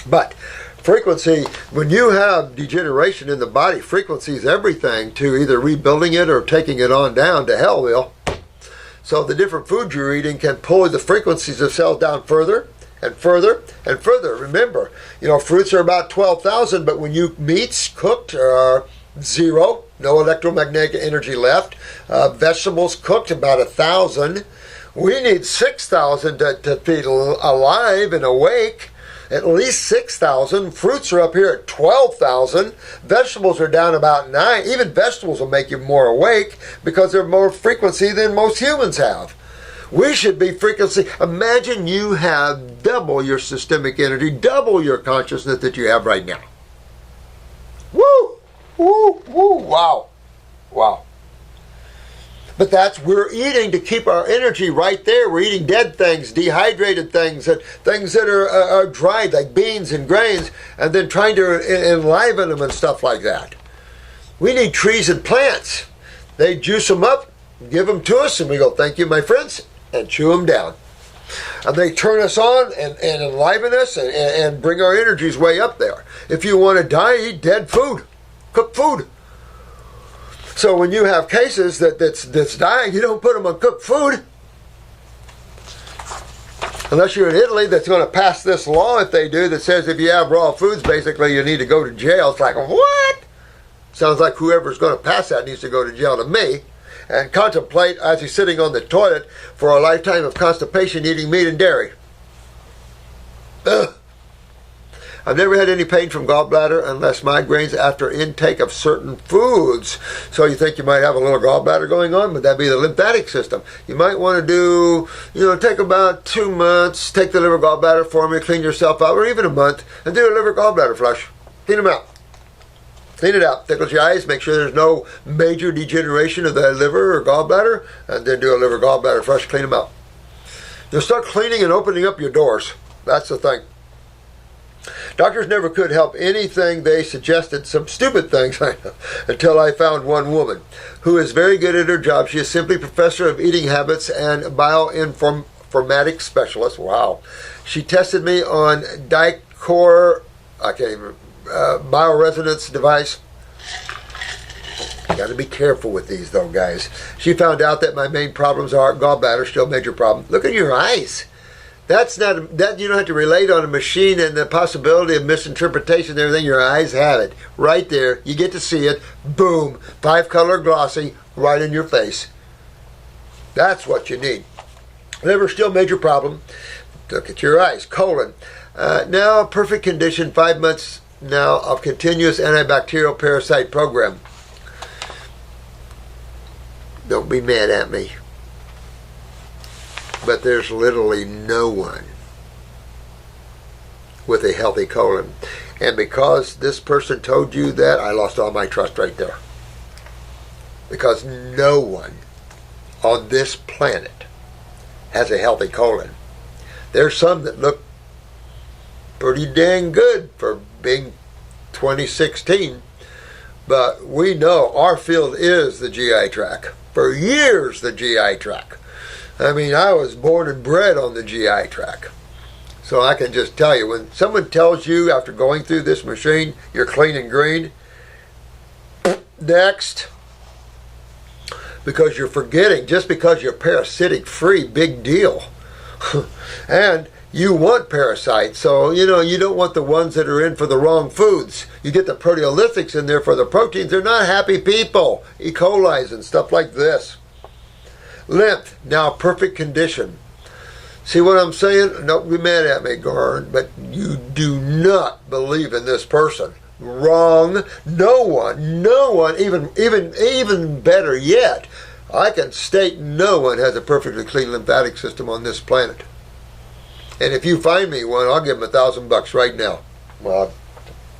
But frequency, when you have degeneration in the body, frequency is everything to either rebuilding it or taking it on down to hell will. So the different foods you're eating can pull the frequencies of cells down further and further and further. Remember, fruits are about 12,000, but when you meats cooked are 0, no electromagnetic energy left. Vegetables cooked about 1,000. We need 6,000 to be alive and awake. At least 6,000. Fruits are up here at 12,000. Vegetables are down about 9. Even vegetables will make you more awake because they're more frequency than most humans have. We should be frequency. Imagine you have double your systemic energy, double your consciousness that you have right now. Woo! Woo! Woo! Wow! Wow. But we're eating to keep our energy right there. We're eating dead things, dehydrated things, and things that are dried, like beans and grains, and then trying to enliven them and stuff like that. We need trees and plants. They juice them up, give them to us, and we go, thank you, my friends, and chew them down. And they turn us on and enliven us and bring our energies way up there. If you want to die, eat dead food. Cook food. So when you have cases that's dying, you don't put them on cooked food. Unless you're in Italy, that's going to pass this law, if they do, that says if you have raw foods, basically you need to go to jail. It's like, what? Sounds like whoever's going to pass that needs to go to jail to me and contemplate as he's sitting on the toilet for a lifetime of constipation eating meat and dairy. Ugh. I've never had any pain from gallbladder unless migraines after intake of certain foods. So you think you might have a little gallbladder going on? Would that be the lymphatic system? You might want to do, take about 2 months, take the liver gallbladder formula, clean yourself out, or even a month, and do a liver gallbladder flush. Clean them out. Clean it out. Tickles your eyes. Make sure there's no major degeneration of the liver or gallbladder. And then do a liver gallbladder flush. Clean them out. You'll start cleaning and opening up your doors. That's the thing. Doctors never could help anything. They suggested some stupid things until I found one woman who is very good at her job. She is simply professor of eating habits and bioinformatics specialist. Wow. She tested me on dicor, I can't even, bioresonance device. Got to be careful with these though, guys. She found out that my main problems are gallbladder, still a major problem. Look at your eyes. That's not that you don't have to relate on a machine and the possibility of misinterpretation and everything. Your eyes have it right there. You get to see it. Boom, 5-color glossy right in your face. That's what you need. Liver still major problem. Look at your eyes. Colon now perfect condition. 5 months now of continuous antibacterial parasite program. Don't be mad at me. But there's literally no one with a healthy colon. And because this person told you that, I lost all my trust right there. Because no one on this planet has a healthy colon. There's some that look pretty dang good for being 2016. But we know our field is the GI tract. For years, the GI tract. I mean, I was born and bred on the GI tract. So I can just tell you, when someone tells you after going through this machine, you're clean and green, next. Because you're forgetting, just because you're parasitic free, big deal. And you want parasites, so you don't want the ones that are in for the wrong foods. You get the proteolytics in there for the proteins. They're not happy people. E. coli's and stuff like this. Lymph, now perfect condition. See what I'm saying? Don't be mad at me, Goran, but you do not believe in this person. Wrong. No one, even better yet, I can state no one has a perfectly clean lymphatic system on this planet. And if you find me one, I'll give him $1,000 right now. Well, I'll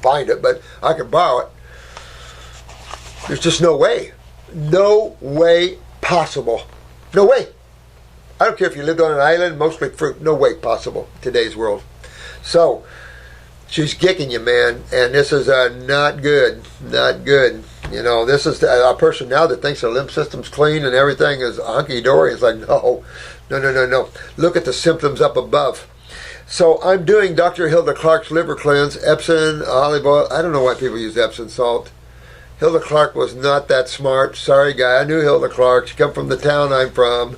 find it, but I can borrow it. There's just no way. No way possible. No way. I don't care if you lived on an island, mostly fruit. No way possible in today's world. So, she's kicking you, man. And this is not good. Not good. This is a person now that thinks their lymph system's clean and everything is hunky-dory. It's like, no. Look at the symptoms up above. So, I'm doing Dr. Hilda Clark's liver cleanse, Epsom, olive oil. I don't know why people use Epsom salt. Hilda Clark was not that smart. Sorry, guy. I knew Hilda Clark. She come from the town I'm from.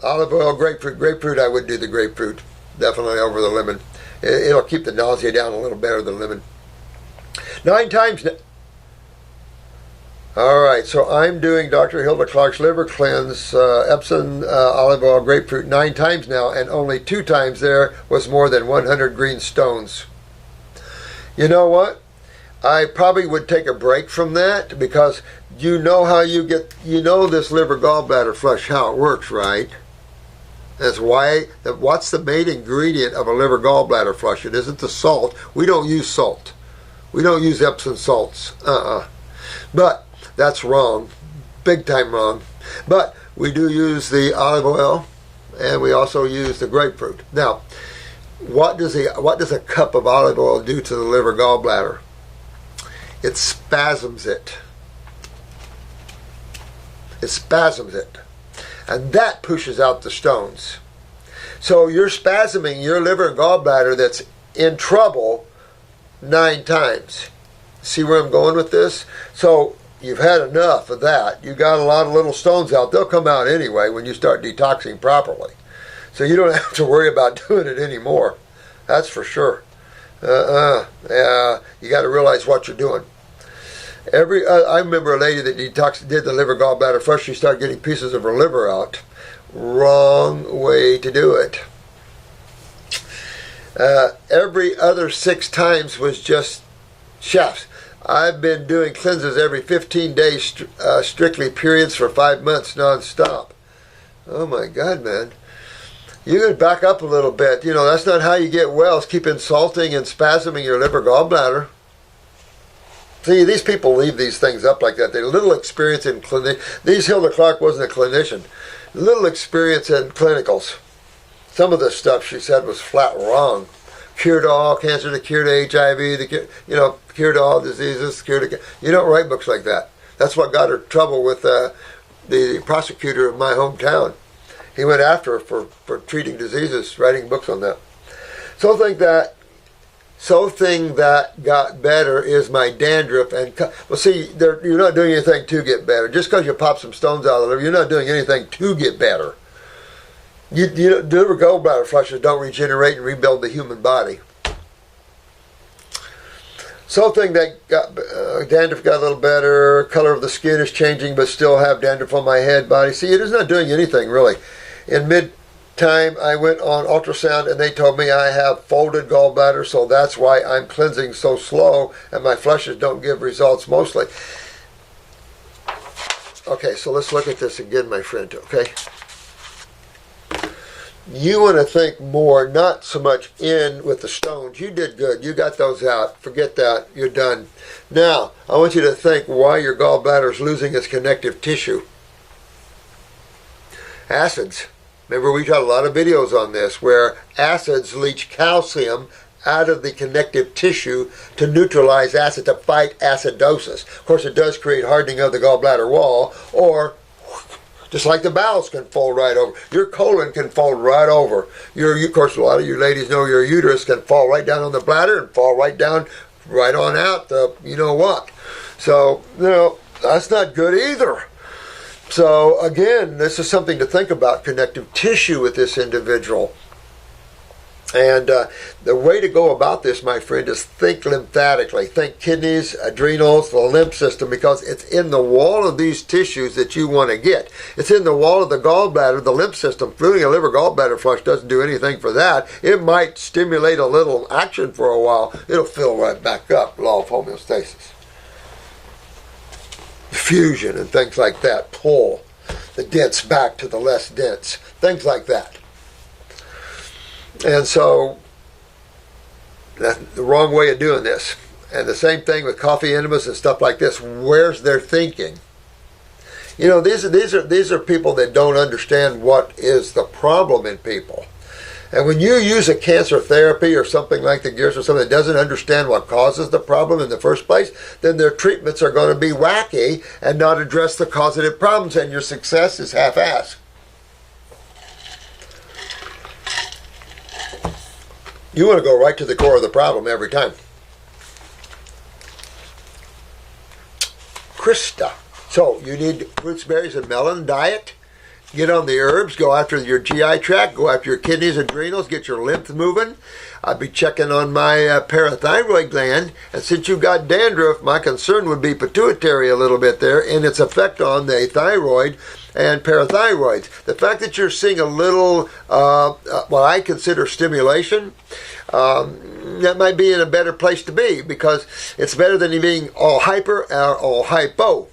Olive oil, grapefruit. Grapefruit, I would do the grapefruit. Definitely over the lemon. It'll keep the nausea down a little better than lemon. 9 times now. All right, so I'm doing Dr. Hilda Clark's liver cleanse, Epsom, olive oil, grapefruit 9 times now, and only 2 times there was more than 100 green stones. You know what? I probably would take a break from that because you know how you get, this liver gallbladder flush, how it works, right? That's why, what's the main ingredient of a liver gallbladder flush? It isn't the salt. We don't use salt. We don't use Epsom salts. But that's wrong. Big time wrong. But we do use the olive oil and we also use the grapefruit. Now, what does a cup of olive oil do to the liver gallbladder? It spasms it. It spasms it. And that pushes out the stones. So you're spasming your liver and gallbladder that's in trouble 9 times. See where I'm going with this? So you've had enough of that. You got a lot of little stones out. They'll come out anyway when you start detoxing properly. So you don't have to worry about doing it anymore. That's for sure. You got to realize what you're doing. I remember a lady that did the liver gallbladder flush. She started getting pieces of her liver out. Wrong way to do it. Every other 6 times was just chefs. I've been doing cleanses every 15 days, strictly periods for 5 months non-stop. Oh my God, man. You could back up a little bit. You know, that's not how you get well. Is keep insulting and spasming your liver gallbladder. See, these people leave these things up like that. They little experience in clinic. Hilda Clark wasn't a clinician. Little experience in clinicals. Some of the stuff she said was flat wrong. Cure to all cancer, the cure to HIV, cure to all diseases, you don't write books like that. That's what got her in trouble with the prosecutor of my hometown. He went after her for treating diseases, writing books on that. Something that got better is my dandruff. Well, see, you're not doing anything to get better. Just because you pop some stones out of the liver, you're not doing anything to get better. Liver gallbladder flushes don't regenerate and rebuild the human body. Something that got dandruff got a little better. Color of the skin is changing, but still have dandruff on my head, body. See, it is not doing anything really. In mid-time, I went on ultrasound, and they told me I have folded gallbladder, so that's why I'm cleansing so slow, and my flushes don't give results mostly. Okay, so let's look at this again, my friend. Okay. You want to think more, not so much in with the stones. You did good. You got those out. Forget that. You're done. Now, I want you to think why your gallbladder is losing its connective tissue. Acids. Remember, we got a lot of videos on this where acids leach calcium out of the connective tissue to neutralize acid, to fight acidosis. Of course, it does create hardening of the gallbladder wall, or just like the bowels can fold right over. Your colon can fold right over. Of course, a lot of you ladies know your uterus can fall right down on the bladder and fall right down, right on out the you-know-what. So, that's not good either. So, again, this is something to think about, connective tissue with this individual. And the way to go about this, my friend, is think lymphatically. Think kidneys, adrenals, the lymph system, because it's in the wall of these tissues that you want to get. It's in the wall of the gallbladder, the lymph system. Doing a liver gallbladder flush doesn't do anything for that. It might stimulate a little action for a while. It'll fill right back up, law of homeostasis. Diffusion and things like that. Pull the dense back to the less dense. Things like that. And so, that's the wrong way of doing this. And the same thing with coffee enemas and stuff like this. Where's their thinking? These are people that don't understand what is the problem in people. And when you use a cancer therapy or something like the GEARS or something that doesn't understand what causes the problem in the first place, then their treatments are going to be wacky and not address the causative problems, and your success is half-assed. You want to go right to the core of the problem every time. Krysta. So you need fruits, berries, and melon diet. Get on the herbs. Go after your GI tract. Go after your kidneys, adrenals. Get your lymph moving. I'd be checking on my parathyroid gland. And since you've got dandruff, my concern would be pituitary a little bit there and its effect on the thyroid and parathyroids. The fact that you're seeing a little, what I consider stimulation, that might be in a better place to be, because it's better than you being all hyper or all hypo.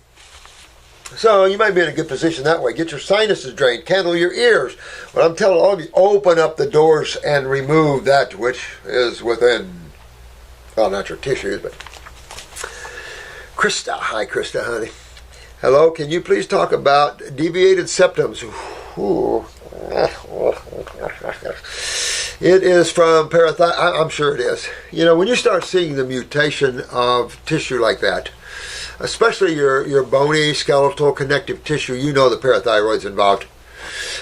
So you might be in a good position that way. Get your sinuses drained. Candle your ears. What I'm telling all of you, open up the doors and remove that which is within, well, not your tissues, but Krysta. Hi, Krysta, honey. Hello, can you please talk about deviated septums? Ooh. It is from parathyroid. I'm sure it is. When you start seeing the mutation of tissue like that, especially your bony, skeletal, connective tissue, the parathyroid's involved.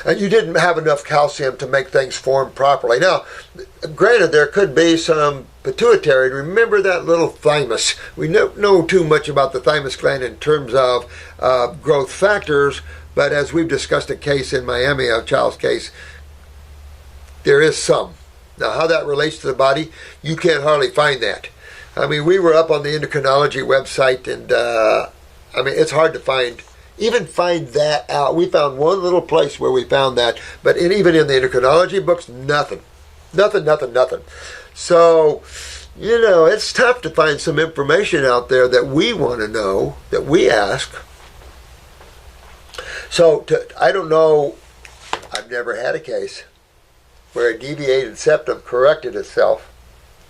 And you didn't have enough calcium to make things form properly. Now, granted, there could be some pituitary. Remember that little thymus. We don't know too much about the thymus gland in terms of growth factors, but as we've discussed a case in Miami, a child's case, there is some. Now, how that relates to the body, you can't hardly find that. I mean, we were up on the endocrinology website, and it's hard to find that out. We found one little place where we found that, but even in the endocrinology books, nothing. So, it's tough to find some information out there that we want to know, that we ask. So, I don't know, I've never had a case. where a deviated septum corrected itself,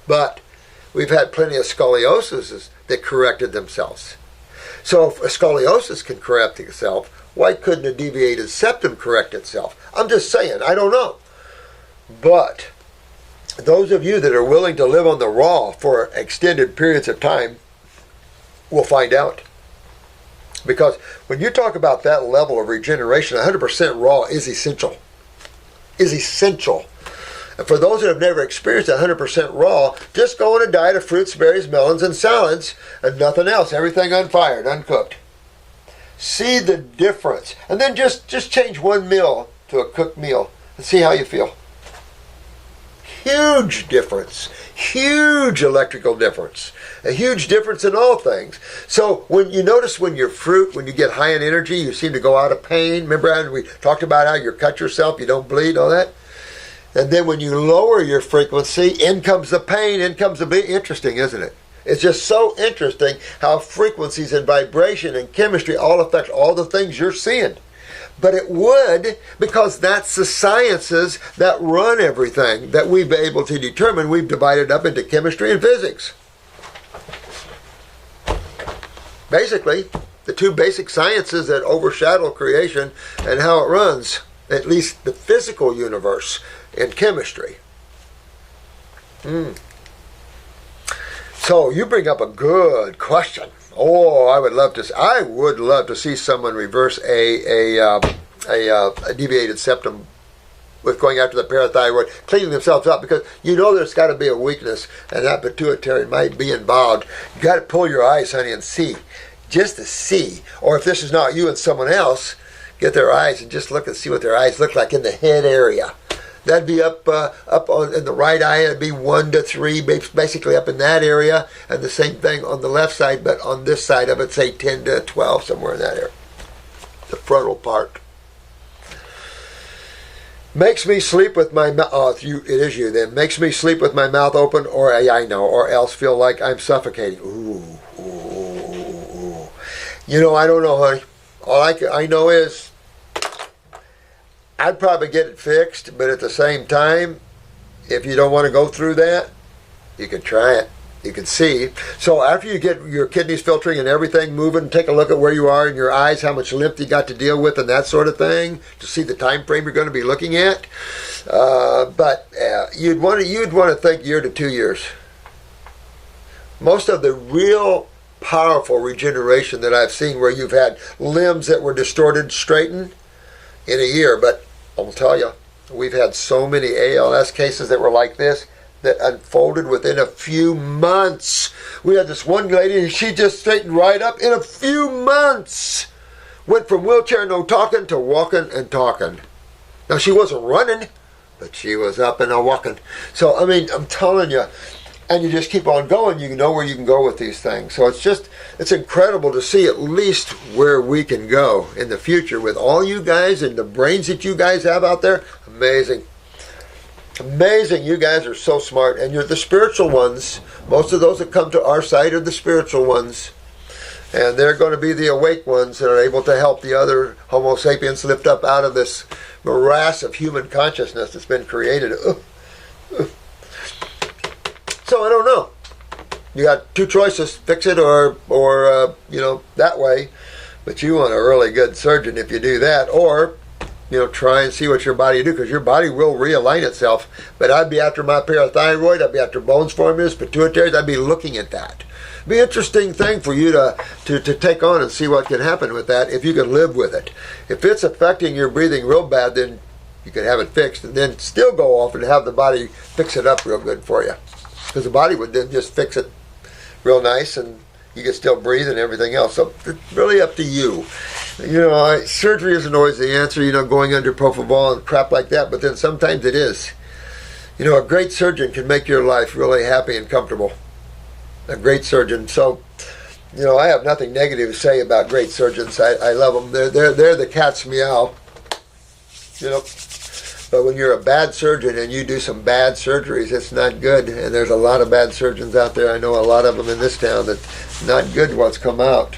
but we've had plenty of scolioses that corrected themselves. So if a scoliosis can correct itself, why couldn't a deviated septum correct itself? I'm just saying, I don't know. But those of you that are willing to live on the raw for extended periods of time will find out. Because when you talk about that level of regeneration, 100% raw is essential. Is essential. And for those that have never experienced 100% raw, just go on a diet of fruits, berries, melons, and salads, and nothing else. Everything unfired, uncooked. See the difference. And then just change one meal to a cooked meal and see how you feel. Huge difference. Huge electrical difference. A huge difference in all things. So when you notice when you're fruit, when you get high in energy, you seem to go out of pain. Remember how we talked about how you cut yourself, you don't bleed, all that? And then when you lower your frequency, in comes the pain, in comes the bleed. Interesting, isn't it? It's just so interesting how frequencies and vibration and chemistry all affect all the things you're seeing. But it would, because that's the sciences that run everything that we've been able to determine. We've divided up into chemistry and physics. Basically, the two basic sciences that overshadow creation and how it runs, at least the physical universe in chemistry. So you bring up a good question. Oh, I would love to see someone reverse a deviated septum with going after the parathyroid, cleaning themselves up, because you know there's got to be a weakness, and that pituitary might be involved. You got to pull your eyes, honey, and see, just to see. Or if this is not you and someone else, get their eyes and just look and see what their eyes look like in the head area. That'd be up on in the right eye. It'd be 1 to 3, basically up in that area, and the same thing on the left side, but on this side of it, say 10 to 12, somewhere in that area, the frontal part. Makes me sleep with my mouth. It is you then. Makes me sleep with my mouth open, or or else feel like I'm suffocating. Ooh. You know, I don't know, honey. All I know is I'd probably get it fixed, but at the same time, if you don't want to go through that, you can try it. You can see. So after you get your kidneys filtering and everything moving, take a look at where you are in your eyes, how much lymph you got to deal with, and that sort of thing, to see the time frame you're going to be looking at. But you'd want to think year to 2 years. Most of the real powerful regeneration that I've seen, where you've had limbs that were distorted, straightened, in a year. But I'll tell you, we've had so many ALS cases that were like this that unfolded within a few months. We had this one lady, she just straightened right up in a few months. Went from wheelchair, no talking, to walking and talking. Now, she wasn't running, but she was up and walking. So, I mean, I'm telling you, and you just keep on going, you know where you can go with these things. So it's incredible to see at least where we can go in the future with all you guys and the brains that you guys have out there. Amazing. Amazing. You guys are so smart. And you're the spiritual ones. Most of those that come to our side are the spiritual ones. And they're going to be the awake ones that are able to help the other Homo sapiens lift up out of this morass of human consciousness that's been created. So I don't know. You got two choices: fix it or that way. But you want a really good surgeon if you do that, or try and see what your body do, because your body will realign itself. But I'd be after my parathyroid. I'd be after bones formulas, pituitaries. I'd be looking at that. It'd be an interesting thing for you to take on and see what can happen with that if you can live with it. If it's affecting your breathing real bad, then you can have it fixed, and then still go off and have the body fix it up real good for you. Because the body would then just fix it real nice, and you can still breathe and everything else. So it's really up to you. Surgery isn't always the answer, going under propofol and crap like that, but then sometimes it is. A great surgeon can make your life really happy and comfortable. A great surgeon. So, I have nothing negative to say about great surgeons. I love them. They're the cat's meow. But when you're a bad surgeon and you do some bad surgeries, it's not good. And there's a lot of bad surgeons out there. I know a lot of them in this town that's not good what's come out.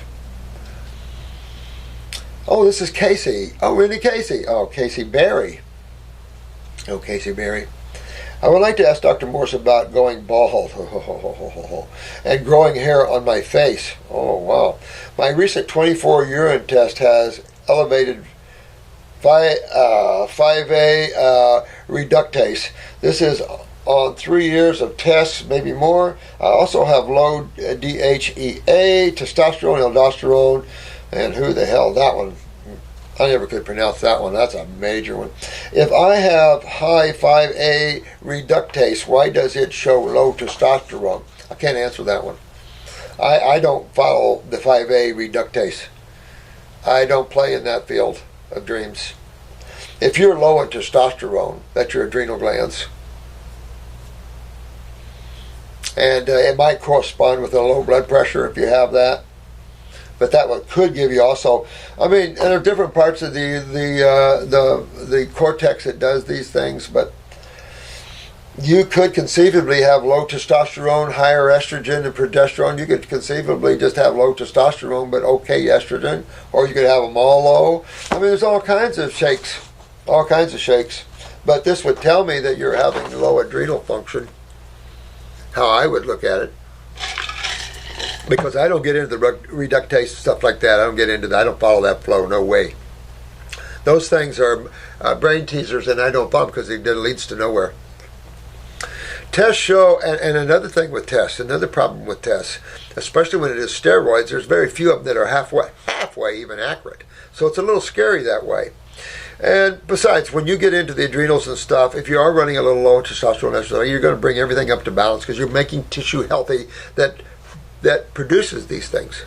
Oh, this is Casey. Oh, really, Casey? Oh, Casey Berry. Oh, Casey Berry. I would like to ask Dr. Morse about going bald and growing hair on my face. Oh, wow. My recent 24 urine test has elevated 5A reductase. This is on 3 years of tests, maybe more. I also have low DHEA, testosterone, aldosterone, and who the hell that one? I never could pronounce that one. That's a major one. If I have high 5A reductase, why does it show low testosterone? I can't answer that one. I don't follow the 5A reductase. I don't play in that field of dreams. If you're low in testosterone, that's your adrenal glands. And it might correspond with a low blood pressure if you have that. But that one could give you also, I mean, and there are different parts of the cortex that does these things, but you could conceivably have low testosterone, higher estrogen and progesterone. You could conceivably just have low testosterone but okay estrogen, or you could have them all low. I mean, there's all kinds of shakes. But this would tell me that you're having low adrenal function, how I would look at it. Because I don't get into the reductase stuff like that. I don't get into that. I don't follow that flow. No way. Those things are brain teasers, and I don't follow them because it leads to nowhere. Tests show, and another thing with tests, another problem with tests, especially when it is steroids, there's very few of them that are halfway even accurate. So it's a little scary that way. And besides, when you get into the adrenals and stuff, if you are running a little low in testosterone, estrogen, you're going to bring everything up to balance because you're making tissue healthy that produces these things.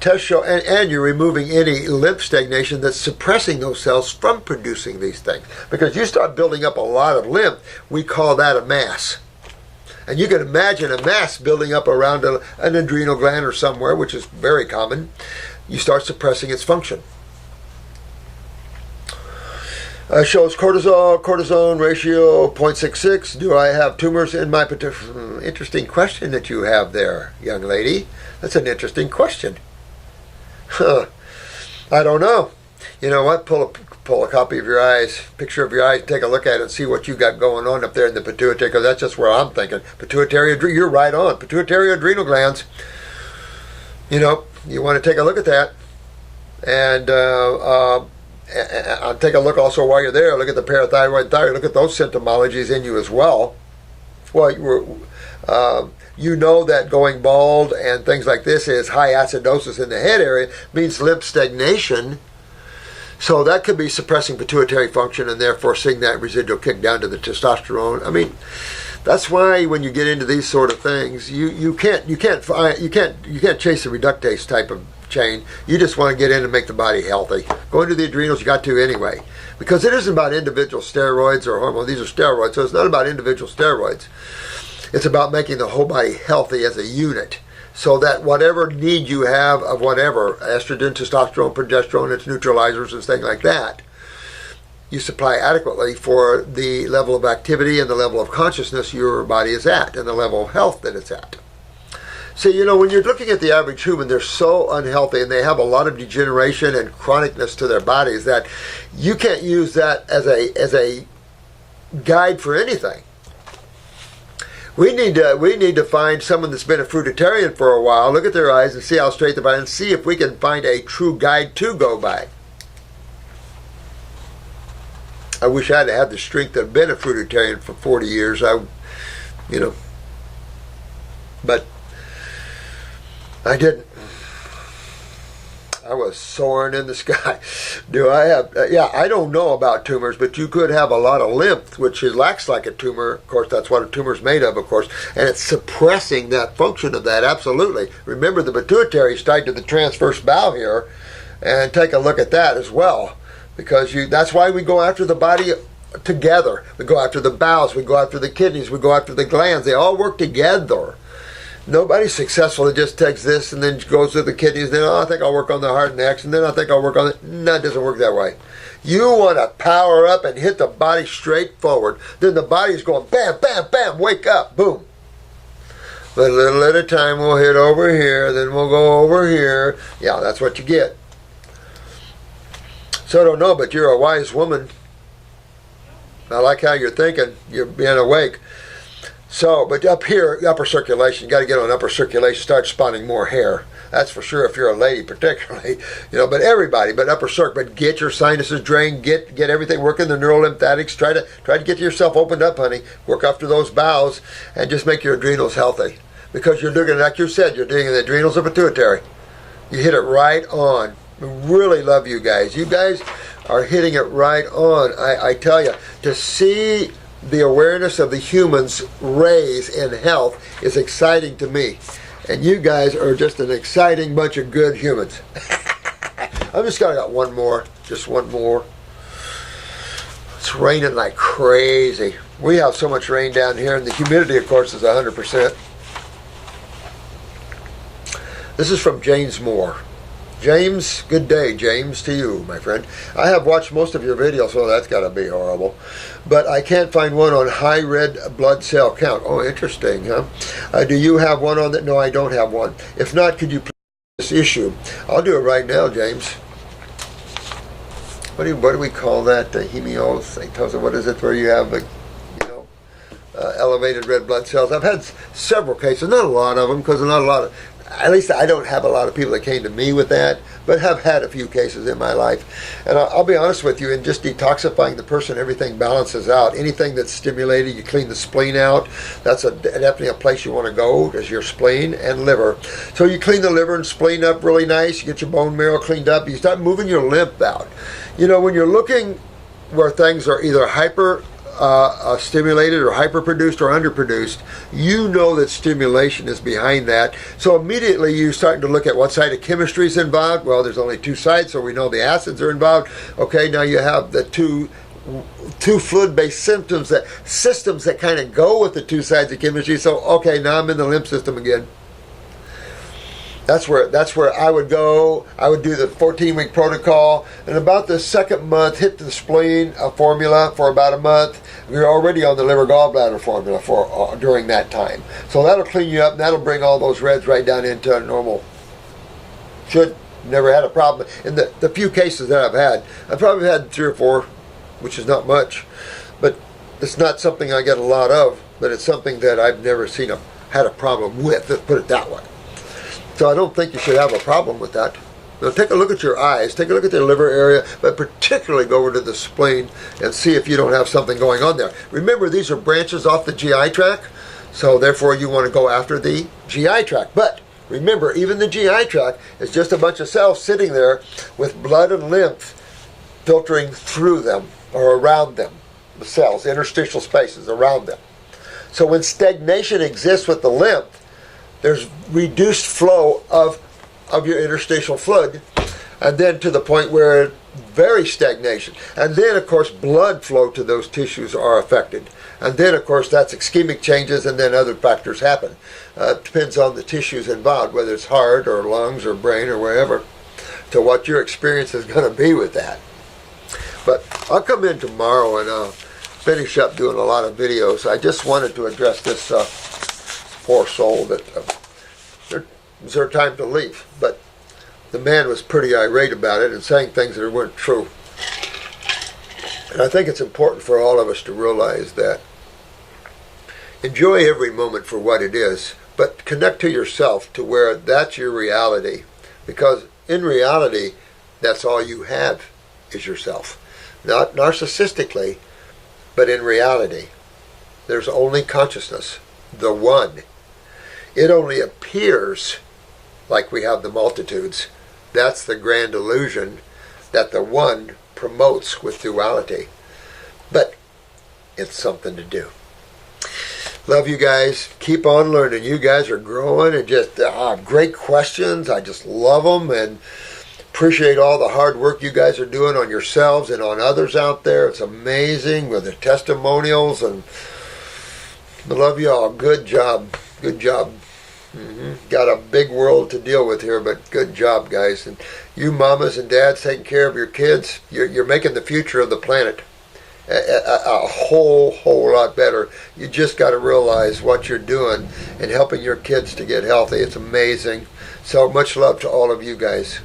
Tests show, and you're removing any lymph stagnation that's suppressing those cells from producing these things. Because you start building up a lot of lymph, we call that a mass. And you can imagine a mass building up around an adrenal gland or somewhere, which is very common. You start suppressing its function. Shows cortisone ratio 0.66. Do I have tumors in my interesting question that you have there, young lady. That's an interesting question. I don't know. You know what? Pull a copy of your eyes, picture of your eyes, take a look at it and see what you got going on up there in the pituitary, because that's just where I'm thinking. You're right on. Pituitary adrenal glands. You know, you want to take a look at that. And take a look also while you're there. Look at the parathyroid and thyroid. Look at those symptomologies in you as well. Well, you know that going bald and things like this is high acidosis in the head area, means lymph stagnation. So that could be suppressing pituitary function and therefore seeing that residual kick down to the testosterone. I mean, that's why when you get into these sort of things, you can't chase the reductase type of chain. You just want to get in and make the body healthy. Go into the adrenals, you got to anyway. Because it isn't about individual steroids or hormones. These are steroids, so it's not about individual steroids. It's about making the whole body healthy as a unit. So that whatever need you have of whatever, estrogen, testosterone, progesterone, its neutralizers and things like that, you supply adequately for the level of activity and the level of consciousness your body is at and the level of health that it's at. See, you know, when you're looking at the average human, they're so unhealthy and they have a lot of degeneration and chronicness to their bodies that you can't use that as a guide for anything. We need to find someone that's been a fruitarian for a while, look at their eyes and see how straight they're by, and see if we can find a true guide to go by. I wish I'd had the strength to have been a fruitarian for 40 years. But I didn't. I was soaring in the sky. Do I have? I don't know about tumors, but you could have a lot of lymph, which lacks like a tumor. Of course, that's what a tumor is made of, of course, and it's suppressing that function of that. Absolutely. Remember, the pituitary is tied to the transverse bowel here, and take a look at that as well, because that's why we go after the body together. We go after the bowels, we go after the kidneys, we go after the glands. They all work together. Nobody's successful that just takes this and then goes to the kidneys, then, I think I'll work on the heart next, and then I think I'll work on it. No, it doesn't work that way. You want to power up and hit the body straight forward. Then the body's going bam, bam, bam, wake up, boom. But a little at a time, we'll hit over here, then we'll go over here. Yeah, that's what you get. So I don't know, but you're a wise woman. I like how you're thinking. You're being awake. So, but up here, upper circulation, you got to get on upper circulation, start spawning more hair. That's for sure if you're a lady particularly, but everybody, but upper circ, but get your sinuses drained, get everything working, the neurolymphatics, try to get yourself opened up, honey. Work after those bowels and just make your adrenals healthy. Because you're doing, like you said, you're doing the adrenals or pituitary. You hit it right on. I really love you guys. You guys are hitting it right on. I tell you, to see the awareness of the humans raise in health is exciting to me. And you guys are just an exciting bunch of good humans. I'm just gonna got one more. Just one more. It's raining like crazy. We have so much rain down here, and the humidity, of course, is 100%. This is from James Moore. James, good day, James, to you, my friend. I have watched most of your videos, so that's got to be horrible. But I can't find one on high red blood cell count. Oh, interesting, huh? Do you have one on that? No, I don't have one. If not, could you please this issue? I'll do it right now, James. What do we call that? Hemiocytosis. What is it where you have elevated red blood cells? I've had several cases, not a lot of them, because not a lot of. At least I don't have a lot of people that came to me with that, but have had a few cases in my life. And I'll be honest with you, in just detoxifying the person, everything balances out. Anything that's stimulated, you clean the spleen out. That's definitely a place you want to go, is your spleen and liver. So you clean the liver and spleen up really nice. You get your bone marrow cleaned up. You start moving your lymph out. When you're looking where things are either hyper stimulated or hyperproduced or underproduced, you know that stimulation is behind that. So immediately you're starting to look at what side of chemistry is involved. Well, there's only two sides, so we know the acids are involved. Okay, now you have the two fluid-based systems that kind of go with the two sides of chemistry. So okay, now I'm in the lymph system again. That's where I would go. I would do the 14-week protocol, and about the second month, hit the spleen formula for about a month. We're already on the liver gallbladder formula for during that time. So that'll clean you up, and that'll bring all those reds right down into normal. Never had a problem. In the few cases that I've probably had 3 or 4, which is not much, but it's not something I get a lot of, but it's something that I've never had a problem with. Let's put it that way. So I don't think you should have a problem with that. Now take a look at your eyes, take a look at the liver area, but particularly go over to the spleen and see if you don't have something going on there. Remember, these are branches off the GI tract, so therefore you want to go after the GI tract. But remember, even the GI tract is just a bunch of cells sitting there with blood and lymph filtering through them or around them, the cells, interstitial spaces around them. So when stagnation exists with the lymph, there's reduced flow of your interstitial fluid, and then to the point where very stagnation. And then, of course, blood flow to those tissues are affected. And then, of course, that's ischemic changes, and then other factors happen. It depends on the tissues involved, whether it's heart or lungs or brain or wherever, to what your experience is going to be with that. But I'll come in tomorrow and finish up doing a lot of videos. I just wanted to address this poor soul that it was their time to leave, but the man was pretty irate about it and saying things that weren't true. And I think it's important for all of us to realize that. Enjoy every moment for what it is, but connect to yourself to where that's your reality, because in reality that's all you have is yourself. Not narcissistically, but in reality there's only consciousness, the one. It only appears like we have the multitudes. That's the grand illusion that the one promotes with duality. But it's something to do. Love you guys. Keep on learning. You guys are growing and just great questions. I just love them and appreciate all the hard work you guys are doing on yourselves and on others out there. It's amazing with the testimonials, and I love you all. Good job. Good job. Got a big world to deal with here, but good job, guys. And you mamas and dads taking care of your kids, you're making the future of the planet a whole lot better. You just got to realize what you're doing and helping your kids to get healthy. It's amazing. So much love to all of you guys.